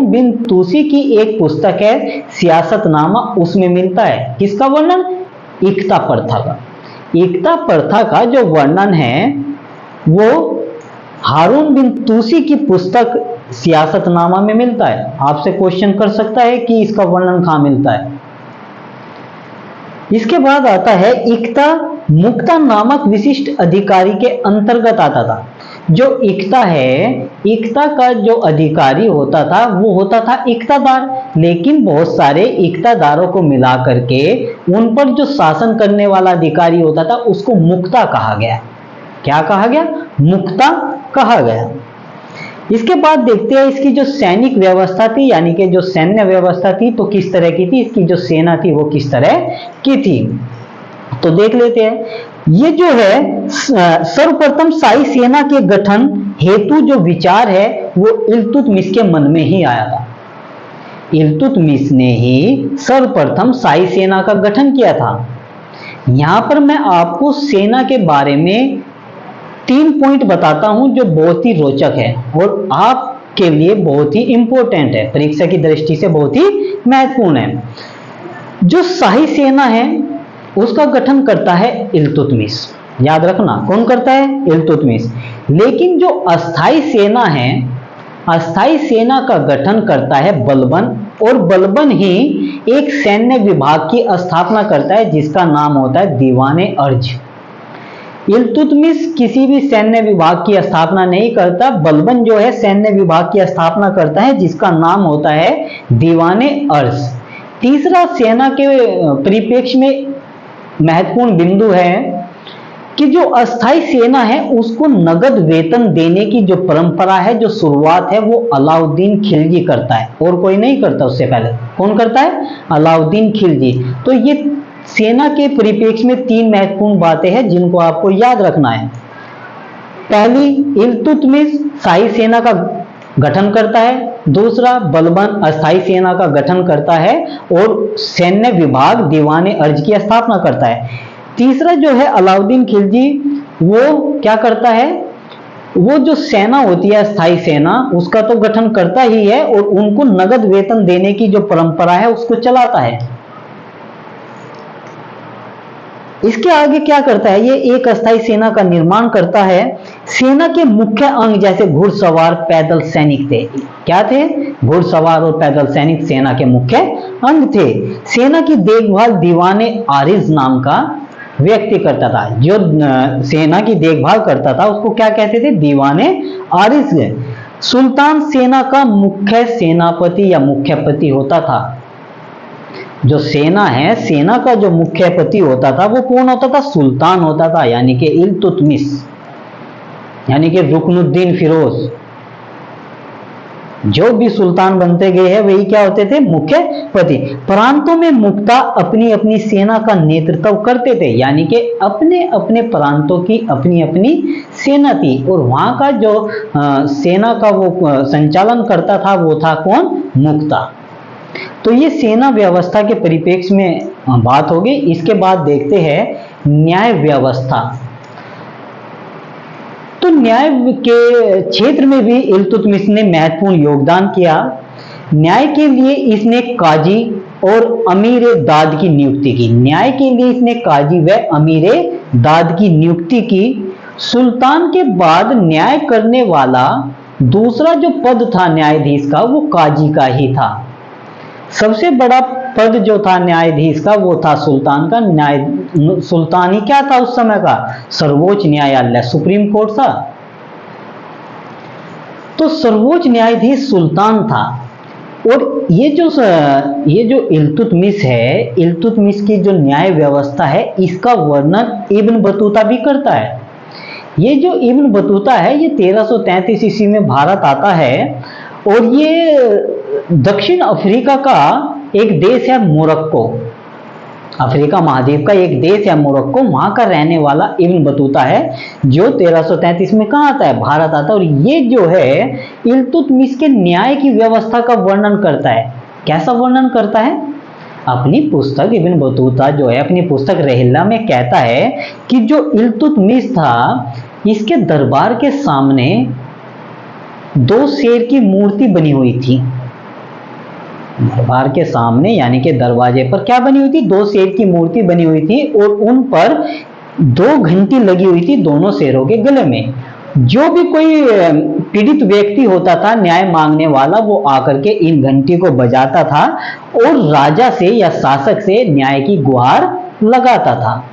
बिन तूसी की एक पुस्तक है सियासतनामा, उसमें मिलता है। किसका वर्णन? इक्ता प्रथा का। इक्ता प्रथा का जो वर्णन है वो हारून बिन तूसी की पुस्तक सियासतनामा में मिलता है। आपसे क्वेश्चन कर सकता है कि इसका वर्णन कहां मिलता है। इसके बाद आता है इक्ता मुक्ता नामक विशिष्ट अधिकारी के अंतर्गत आता था। जो इक्ता है, इक्ता का जो अधिकारी होता था वो होता था इक्तादार, लेकिन बहुत सारे इक्तादारों को मिला करके उन पर जो शासन करने वाला अधिकारी होता था उसको मुक्ता कहा गया। क्या कहा गया? मुक्ता कहा गया। इसके बाद देखते हैं इसकी जो सैनिक व्यवस्था थी, यानी कि जो सैन्य व्यवस्था थी तो किस तरह की थी, इसकी जो सेना थी वो किस तरह की थी। तो देख लेते हैं। ये जो है सर्वप्रथम शाही सेना के गठन हेतु जो विचार है वो इल्तुतमिश के मन में ही आया था। इल्तुतमिश ने ही सर्वप्रथम शाही सेना का गठन किया था। यहां पर मैं आपको सेना के बारे में 3 पॉइंट बताता हूं जो बहुत ही रोचक है और आपके लिए बहुत ही इंपॉर्टेंट है, परीक्षा की दृष्टि से बहुत ही महत्वपूर्ण है। जो शाही सेना है उसका गठन करता है इल्तुतमिश। याद रखना, कौन करता है? इल्तुतमिश। लेकिन जो अस्थाई सेना है, अस्थाई सेना का गठन करता है बलबन, और बलबन ही एक सैन्य विभाग की स्थापना करता है जिसका नाम होता है दीवाने अर्ज। इल्तुतमिश किसी भी सैन्य विभाग की स्थापना नहीं करता, बलबन जो है सैन्य विभाग की स्थापना करता है जिसका नाम होता है दीवाने अर्ज। तीसरा सेना के परिप्रेक्ष्य में महत्वपूर्ण बिंदु है कि जो अस्थाई सेना है उसको नगद वेतन देने की जो परंपरा है, जो शुरुआत है, वो अलाउद्दीन खिलजी करता है और कोई नहीं करता। उससे पहले कौन करता है? अलाउद्दीन खिलजी। तो ये सेना के परिप्रेक्ष्य में 3 महत्वपूर्ण बातें हैं जिनको आपको याद रखना है। पहली, इल्तुतमिश शाही सेना का गठन करता है। दूसरा, बलबन अस्थाई सेना का गठन करता है और सैन्य विभाग दीवाने अर्ज की स्थापना करता है। तीसरा जो है अलाउद्दीन खिलजी, वो क्या करता है? वो जो सेना होती है अस्थाई सेना, उसका तो गठन करता ही है और उनको नगद वेतन देने की जो परंपरा है उसको चलाता है। इसके आगे क्या करता है? ये एक अस्थाई सेना का निर्माण करता है। सेना के मुख्य अंग जैसे घुड़सवार, पैदल सैनिक थे। क्या थे? घुड़सवार और पैदल सैनिक सेना के मुख्य अंग थे। सेना की देखभाल दीवाने आरिज नाम का व्यक्ति करता था। जो सेना की देखभाल करता था उसको क्या कहते थे? दीवाने आरिज। सुल्तान सेना का मुख्य सेनापति या मुख्यपति होता था। जो सेना है, सेना का जो मुख्यपति होता था वो कौन होता था? सुल्तान होता था, यानी कि इल्तुतमिश, यानी कि रुकनुद्दीन फिरोज। जो भी सुल्तान बनते गए हैं वही क्या होते थे? मुख्यपति। प्रांतों में मुक्ता अपनी अपनी सेना का नेतृत्व करते थे, यानी कि अपने अपने प्रांतों की अपनी अपनी सेना थी और वहां का जो सेना का वो संचालन करता था वो था कौन? मुक्ता। तो ये सेना व्यवस्था के परिप्रेक्ष्य में बात होगी। इसके बाद देखते हैं न्याय व्यवस्था। तो न्याय के क्षेत्र में भी इल्तुतमिश ने महत्वपूर्ण योगदान किया। न्याय के लिए इसने काजी और अमीर दाद की नियुक्ति की। न्याय के लिए इसने काजी व अमीर दाद की नियुक्ति की। सुल्तान के बाद न्याय करने वाला दूसरा जो पद था न्यायाधीश का वो काजी का ही था। सबसे बड़ा पद जो था न्यायाधीश का वो था सुल्तान का। सुल्तान ही क्या था उस समय का? सर्वोच्च न्यायालय, सुप्रीम कोर्ट था। तो सर्वोच्च न्यायाधीश सुल्तान था। और ये जो इल्तुतमिश है, इल्तुतमिश की जो न्याय व्यवस्था है, इसका वर्णन इब्न बतूता भी करता है। ये जो इब्न बतूता है ये 1333 ईस्वी में भारत आता है और ये दक्षिण अफ्रीका का एक देश है मोरक्को, अफ्रीका महाद्वीप का एक देश है मोरक्को, वहां का रहने वाला इब्न बतूता है जो 1333 में कहाँ आता है? भारत आता है। और ये जो है इल्तुतमिश के न्याय की व्यवस्था का वर्णन करता है। कैसा वर्णन करता है? अपनी पुस्तक इब्न बतूता जो है अपनी पुस्तक रहिला में कहता है कि जो इल्तुतमिश था इसके दरबार के सामने 2 शेर की मूर्ति बनी हुई थी। दरबार के सामने यानी कि दरवाजे पर क्या बनी हुई थी? 2 शेर की मूर्ति बनी हुई थी और उन पर 2 घंटी लगी हुई थी दोनों शेरों के गले में। जो भी कोई पीड़ित व्यक्ति होता था न्याय मांगने वाला, वो आकर के इन घंटी को बजाता था और राजा से या शासक से न्याय की गुहार लगाता था।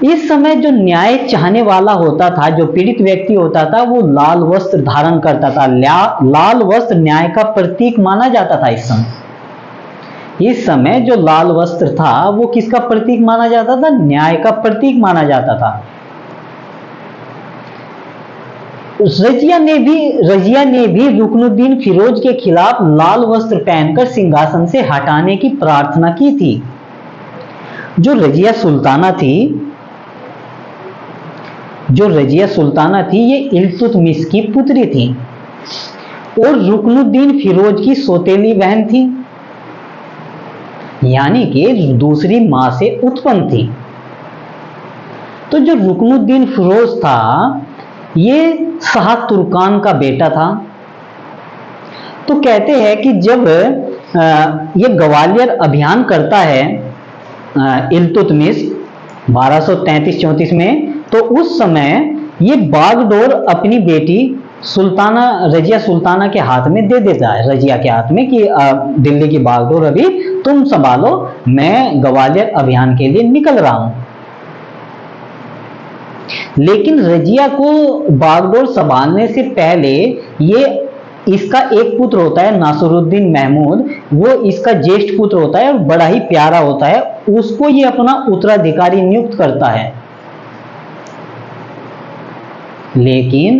इस समय जो न्याय चाहने वाला होता था, जो पीड़ित व्यक्ति होता था, वो लाल वस्त्र धारण करता था। लाल वस्त्र न्याय का प्रतीक माना जाता था। इस समय जो लाल वस्त्र था वो किसका प्रतीक माना जाता था? न्याय का प्रतीक माना जाता था। रजिया ने भी रुकनुद्दीन फिरोज के खिलाफ लाल वस्त्र पहनकर सिंहासन से हटाने की प्रार्थना की थी। जो रजिया सुल्ताना थी ये इल्तुतमिश की पुत्री थी और रुकनुद्दीन फिरोज की सौतेली बहन थी, यानी कि दूसरी मां से उत्पन्न थी। तो जो रुकनुद्दीन फिरोज था ये शाह तुर्कान का बेटा था। तो कहते हैं कि जब ये ग्वालियर अभियान करता है इल्तुतमिश 1233-34 में, तो उस समय ये बागडोर अपनी बेटी रजिया सुल्ताना के हाथ में दे देता है, रजिया के हाथ में, कि दिल्ली की बागडोर अभी तुम संभालो, मैं ग्वालियर अभियान के लिए निकल रहा हूं। लेकिन रजिया को बागडोर संभालने से पहले इसका एक पुत्र होता है नासिरुद्दीन महमूद, वो इसका ज्येष्ठ पुत्र होता है और बड़ा ही प्यारा होता है, उसको ये अपना उत्तराधिकारी नियुक्त करता है। लेकिन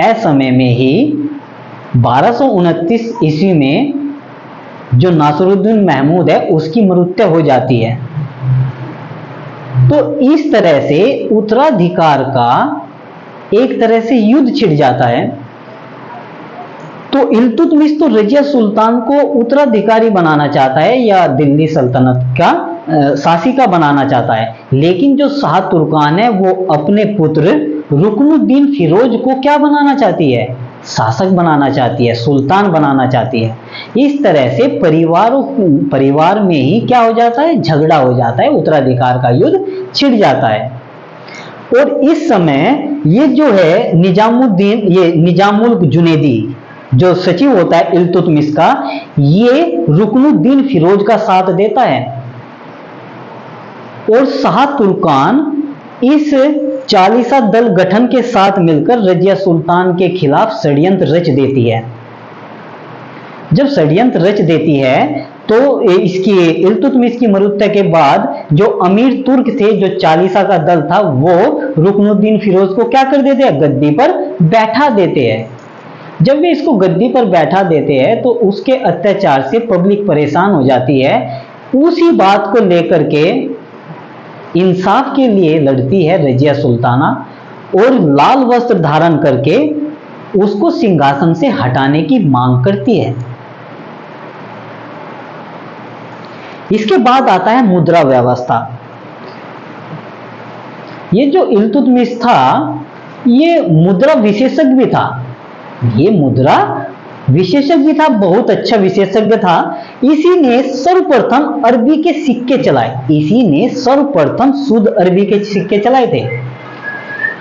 असमय में ही 1229 ईस्वी में जो नासिरुद्दीन महमूद है उसकी मृत्यु हो जाती है। तो इस तरह से उत्तराधिकार का एक तरह से युद्ध छिड़ जाता है। तो इल्तुतमिश तो रजिया सुल्तान को उत्तराधिकारी बनाना चाहता है या दिल्ली सल्तनत का शासिका बनाना चाहता है, लेकिन जो शाह तुर्कान है वो अपने पुत्र रुकनुद्दीन फिरोज को क्या बनाना चाहती है? शासक बनाना चाहती है, सुल्तान बनाना चाहती है। इस तरह से परिवार में ही क्या हो जाता है? झगड़ा हो जाता है, उत्तराधिकार का युद्ध छिड़ जाता है। और इस समय ये जो है निजामुल जुनैदी जो सचिव होता है इल्तुतमिश का, ये रुकनुद्दीन फिरोज का साथ देता है और शाह तुर्कान इस चालीसा दल गठन के साथ मिलकर रजिया सुल्तान के खिलाफ षड्यंत्र रच देती है। जब षड्यंत्र रच देती है तो इसकी इल्तुतमिश की मृत्यु के बाद जो अमीर तुर्क थे, जो चालीसा का दल था, वो रुकनुद्दीन फिरोज को क्या कर देते हैं? गद्दी पर बैठा देते हैं। जब वे इसको गद्दी पर बैठा देते हैं तो उसके अत्याचार से पब्लिक परेशान हो जाती है। उसी बात को लेकर के इंसाफ के लिए लड़ती है रजिया सुल्ताना और लाल वस्त्र धारण करके उसको सिंहासन से हटाने की मांग करती है। इसके बाद आता है मुद्रा व्यवस्था। ये जो इल्तुतमिश था ये मुद्रा विशेषज्ञ भी था, ये मुद्रा विशेषज्ञ था, बहुत अच्छा विशेषज्ञ था। इसी ने सर्वप्रथम अरबी के सिक्के चलाए, इसी ने सर्वप्रथम शुद्ध अरबी के सिक्के चलाए थे।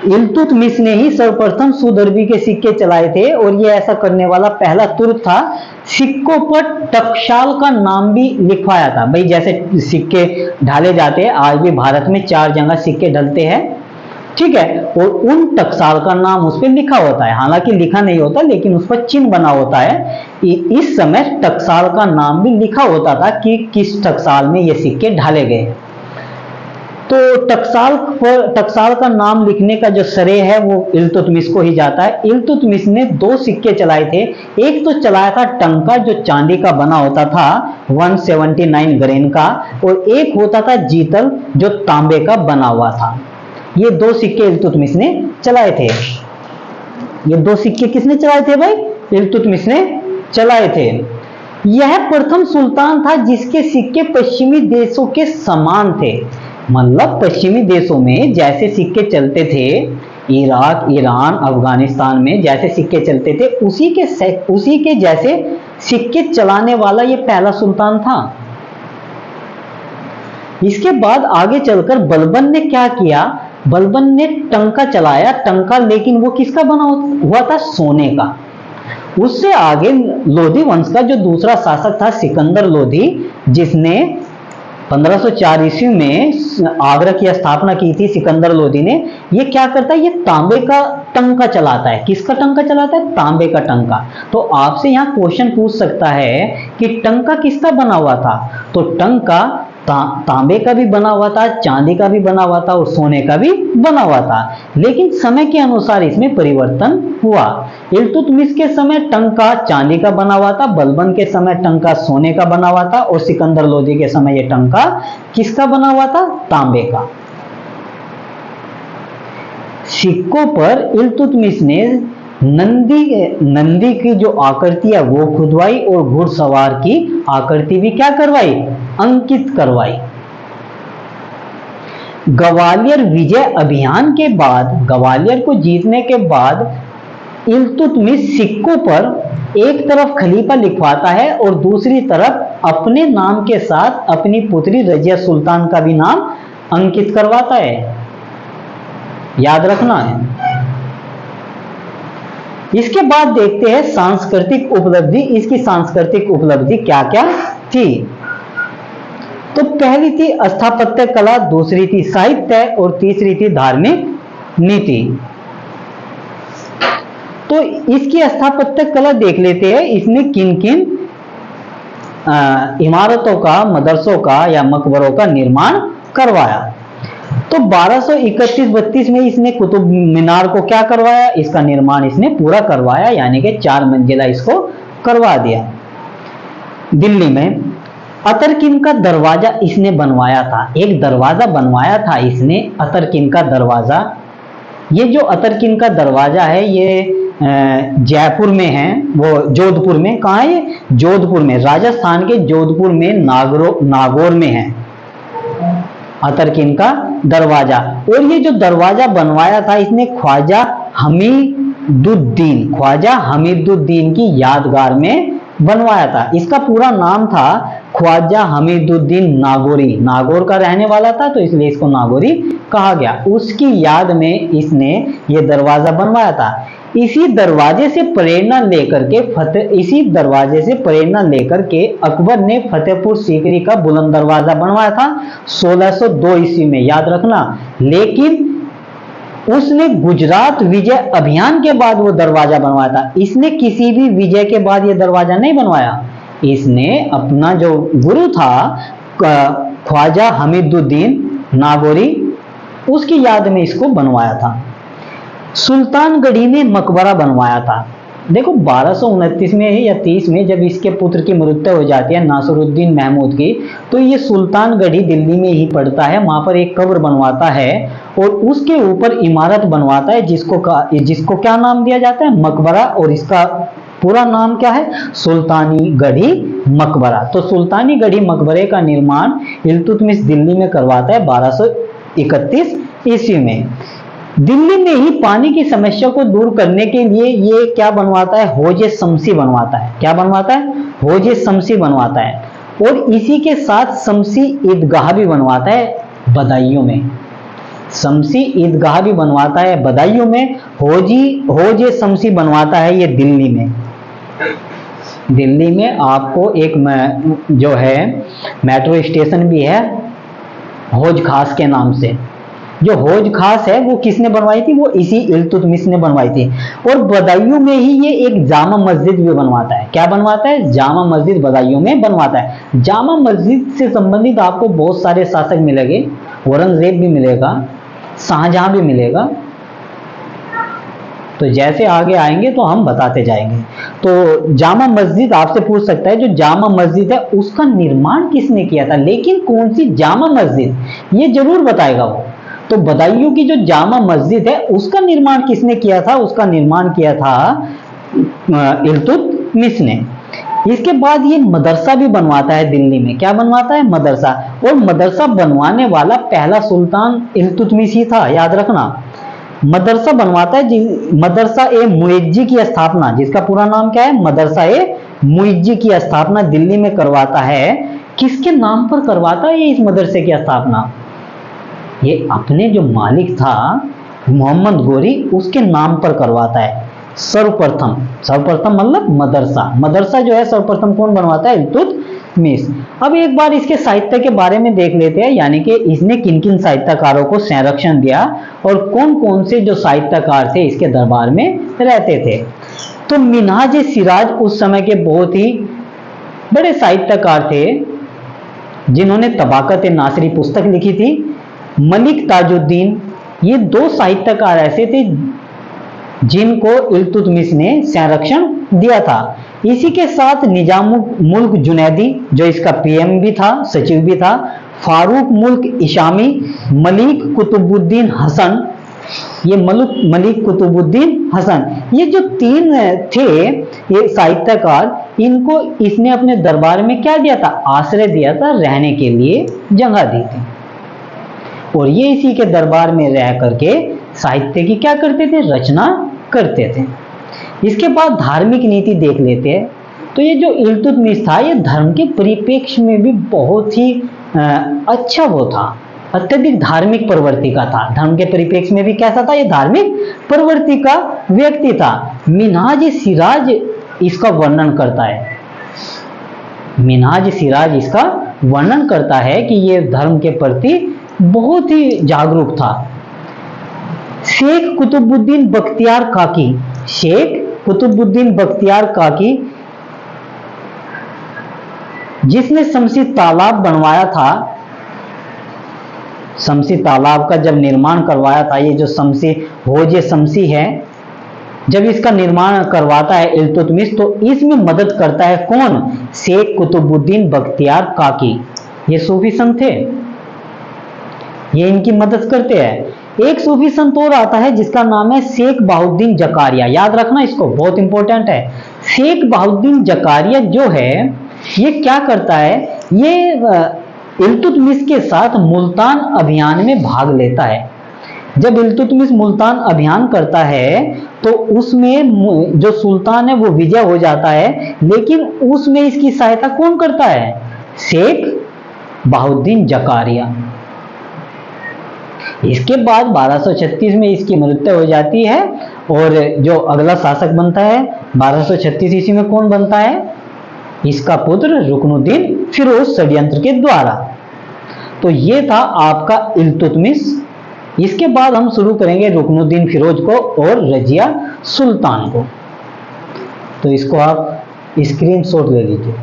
इल्तुतमिश ने ही सर्वप्रथम सुदर्बी के सिक्के चलाए थे और ये ऐसा करने वाला पहला तुर्क था। सिक्कों पर टकसाल का नाम भी लिखवाया था। भाई जैसे सिक्के ढाले जाते हैं, आज भी भारत में 4 जगह सिक्के ढलते हैं, ठीक है, और उन टकसाल का नाम उस पर लिखा होता है। हालांकि लिखा नहीं होता लेकिन उस पर चिन्ह बना होता है। इस समय टकसाल का नाम भी लिखा होता था कि किस टकसाल में ये सिक्के ढाले गए। तो टकसाल का नाम लिखने का जो श्रेय है वो इल्तुतमिश को ही जाता है। इल्तुतमिश ने 2 सिक्के चलाए थे। एक तो चलाया था टंका जो चांदी का बना होता था 179 ग्रेन का, और एक होता था जीतल जो तांबे का बना हुआ था। ये 2 सिक्के इल्तुतमिश ने चलाए थे। ये 2 सिक्के किसने चलाए थे भाई? इल्तुतमिश ने चलाए थे। यह प्रथम सुल्तान था जिसके सिक्के पश्चिमी देशों के समान थे। मतलब पश्चिमी देशों में जैसे सिक्के चलते थे, इराक, ईरान, अफगानिस्तान में जैसे सिक्के चलते थे, उसी के जैसे सिक्के चलाने वाला ये पहला सुल्तान था। इसके बाद आगे चलकर बलबन ने क्या किया? बलबन ने टंका चलाया। टंका लेकिन वो किसका बना हुआ था? सोने का। उससे आगे लोधी वंश का जो दूसरा शासक था सिकंदर लोधी, जिसने 1504 ईस्वी में आगरा की स्थापना की थी सिकंदर लोधी ने, ये क्या करता है? ये तांबे का टंका चलाता है। किसका टंका चलाता है? तांबे का टंका। तो आपसे यहाँ क्वेश्चन पूछ सकता है कि टंका किसका बना हुआ था? तो टंका तांबे का भी बना हुआ था, चांदी का भी बना हुआ था और सोने का भी बना हुआ था। लेकिन समय के अनुसार इसमें परिवर्तन हुआ। इल्तुतमिश के समय टंका चांदी का बना हुआ था, बलबन के समय टंका सोने का बना हुआ था और सिकंदर लोधी के समय यह टंका किसका बना हुआ था? तांबे का। सिक्कों पर इल्तुतमिश ने नंदी की जो आकृति है वो खुदवाई और घुड़सवार की आकृति भी क्या करवाई? अंकित करवाई। ग्वालियर विजय अभियान के बाद, ग्वालियर को जीतने के बाद इल्तुतमिश सिक्कों पर एक तरफ खलीफा लिखवाता है और दूसरी तरफ अपने नाम के साथ अपनी पुत्री रजिया सुल्तान का भी नाम अंकित करवाता है। याद रखना है। इसके बाद देखते हैं सांस्कृतिक उपलब्धि। इसकी सांस्कृतिक उपलब्धि क्या क्या थी? तो पहली थी स्थापत्य कला, दूसरी थी साहित्य और तीसरी थी धार्मिक नीति। तो इसकी स्थापत्य कला देख लेते हैं। इसने किन किन इमारतों का, मदरसों का या मकबरों का निर्माण करवाया? तो 1231-32 में इसने कुतुब मीनार को क्या करवाया? इसका निर्माण इसने पूरा करवाया, यानी कि 4 मंजिला इसको करवा दिया। दिल्ली में अतरकिन का दरवाजा इसने बनवाया था। एक दरवाजा बनवाया था इसने, अतरकिन का दरवाजा। ये जो अतरकिन का दरवाजा है ये जयपुर में है, वो जोधपुर में। कहाँ है ये? जोधपुर में, राजस्थान के जोधपुर में नागौर में है अतरकिन का दरवाजा। और ये जो दरवाजा बनवाया था इसने ख्वाजा हमीदुद्दीन की यादगार में बनवाया था। इसका पूरा नाम था ख्वाजा हमीदुद्दीन नागौरी। नागौर का रहने वाला था तो इसलिए इसको नागौरी कहा गया। उसकी याद में इसने ये दरवाजा बनवाया था। इसी दरवाजे से प्रेरणा लेकर के अकबर ने फतेहपुर सीकरी का बुलंद दरवाजा बनवाया था 1602 ईस्वी में। याद रखना। लेकिन उसने गुजरात विजय अभियान के बाद वो दरवाजा बनवाया था। इसने किसी भी विजय के बाद ये दरवाजा नहीं बनवाया। इसने अपना जो गुरु था ख्वाजा हमीदुद्दीन नागौरी, उसकी याद में इसको बनवाया था। सुल्तानगढ़ी में मकबरा बनवाया था। देखो 1229 में या 30 में जब इसके पुत्र की मृत्यु हो जाती है नासिरुद्दीन महमूद की, तो ये सुल्तानगढ़ी दिल्ली में ही पड़ता है। वहां पर एक कब्र बनवाता है और उसके ऊपर इमारत बनवाता है जिसको क्या नाम दिया जाता है? मकबरा। और इसका पूरा नाम क्या है? सुल्तानी गढ़ी मकबरा। तो सुल्तानी गढ़ी मकबरे का निर्माण इल्तुतमिश दिल्ली में करवाता है 1231 ईस्वी में। दिल्ली में ही पानी की समस्या को दूर करने के लिए ये क्या बनवाता है? हौजे शमसी बनवाता है। क्या बनवाता है? हौजे शमसी बनवाता है। और इसी के साथ शमसी ईदगाह भी बनवाता है बदायूं में। शमसी ईदगाह भी बनवाता है बदायूं में, होज शमसी बनवाता है ये दिल्ली में। दिल्ली में आपको एक जो है मेट्रो स्टेशन भी है हौज खास के नाम से। जो हौज खास है वो किसने बनवाई थी? वो इसी इल्तुतमिश ने बनवाई थी। और बदायूं में ही ये एक जामा मस्जिद भी बनवाता है। क्या बनवाता है? जामा मस्जिद बदायूं में बनवाता है। जामा मस्जिद से संबंधित आपको बहुत सारे शासक मिलेंगे, औरंगजेब भी मिलेगा, शाहजहां भी मिलेगा। तो जैसे आगे आएंगे तो हम बताते जाएंगे। तो जामा मस्जिद आपसे पूछ सकता है, जो जामा मस्जिद है उसका निर्माण किसने किया था, लेकिन कौन सी जामा मस्जिद ये जरूर बताएगा वो। तो बदायूं की जो जामा मस्जिद है उसका निर्माण किसने किया था? उसका निर्माण किया था इल्तुतमिश ने। इसके बाद ये मदरसा भी बनवाता है दिल्ली में। क्या बनवाता है? मदरसा। और मदरसा बनवाने वाला पहला सुल्तान इल्तुतमिश ही था, याद रखना। मदरसा बनवाता है, मदरसा ए मुइज्जी की स्थापना, जिसका पूरा नाम क्या है? मदरसा ए मुइज्जी की स्थापना दिल्ली में करवाता है। किसके नाम पर करवाता है ये इस मदरसे की स्थापना? ये अपने जो मालिक था मोहम्मद गोरी, उसके नाम पर करवाता है। सर्वप्रथम मतलब मदरसा जो है सर्वप्रथम कौन बनवाता है? इल्तुतमिश। अब एक बार इसके साहित्य के बारे में देख लेते हैं, यानी कि इसने किन किन साहित्यकारों को संरक्षण दिया और कौन कौन से जो साहित्यकार थे इसके दरबार में रहते थे। तो मिन्हाज सिराज उस समय के बहुत ही बड़े साहित्यकार थे जिन्होंने तबाकत नासरी पुस्तक लिखी थी। मलिक ताजुद्दीन, ये दो साहित्यकार ऐसे थे जिनको इल्तुतमिश ने संरक्षण दिया था। इसी के साथ निजामुल मुल्क जुनैदी, जो इसका पीएम भी था, सचिव भी था, फारूक मुल्क इशामी, मलिक कुतुबुद्दीन हसन, ये मलिक कुतुबुद्दीन हसन, ये जो तीन थे ये साहित्यकार, इनको इसने अपने दरबार में क्या दिया था? आश्रय दिया था, रहने के लिए जगह दी थी। और ये इसी के दरबार में रह करके साहित्य की क्या करते थे? रचना करते थे। इसके बाद धार्मिक नीति देख लेते हैं। तो ये जो इल्तुतमिश था ये धर्म के परिप्रेक्ष्य में भी बहुत ही अच्छा वो था, अत्यधिक धार्मिक प्रवृत्ति का था। धर्म के परिप्रेक्ष्य में भी कैसा था? ये धार्मिक प्रवृत्ति का व्यक्ति था। मिन्हाज सिराज इसका वर्णन करता है। मिन्हाज सिराज इसका वर्णन करता है कि ये धर्म के प्रति बहुत ही जागरूक था। शेख कुतुबुद्दीन बख्तियार काकी, शेख कुतुबुद्दीन बख्तियार काकी, जिसने शमसी तालाब बनवाया था, शमसी तालाब का जब निर्माण करवाया था, ये जो शमसी होज शमसी है, जब इसका निर्माण करवाता है इल्तुतमिश, तो इसमें मदद करता है कौन? शेख कुतुबुद्दीन बख्तियार काकी। ये सूफी संत थे, ये इनकी मदद करते हैं। एक सूफी संत और आता है जिसका नाम है शेख बहाउद्दीन जकारिया, याद रखना इसको, बहुत इंपॉर्टेंट है। शेख बहाउद्दीन जकारिया जो है ये क्या करता है? ये इल्तुतमिश के साथ मुल्तान अभियान में भाग लेता है। जब इल्तुतमिश मुल्तान अभियान करता है तो उसमें जो सुल्तान है वो विजय हो जाता है, लेकिन उसमें इसकी सहायता कौन करता है? शेख बहाउद्दीन जकारिया। इसके बाद 1236 में इसकी मृत्यु हो जाती है और जो अगला शासक बनता है 1236 ईस्वी में कौन बनता है? इसका पुत्र रुकनुद्दीन फिरोज षड्यंत्र के द्वारा। तो ये था आपका इल्तुतमिश। इसके बाद हम शुरू करेंगे रुकनुद्दीन फिरोज को और रजिया सुल्तान को। तो इसको आप स्क्रीनशॉट ले लीजिए।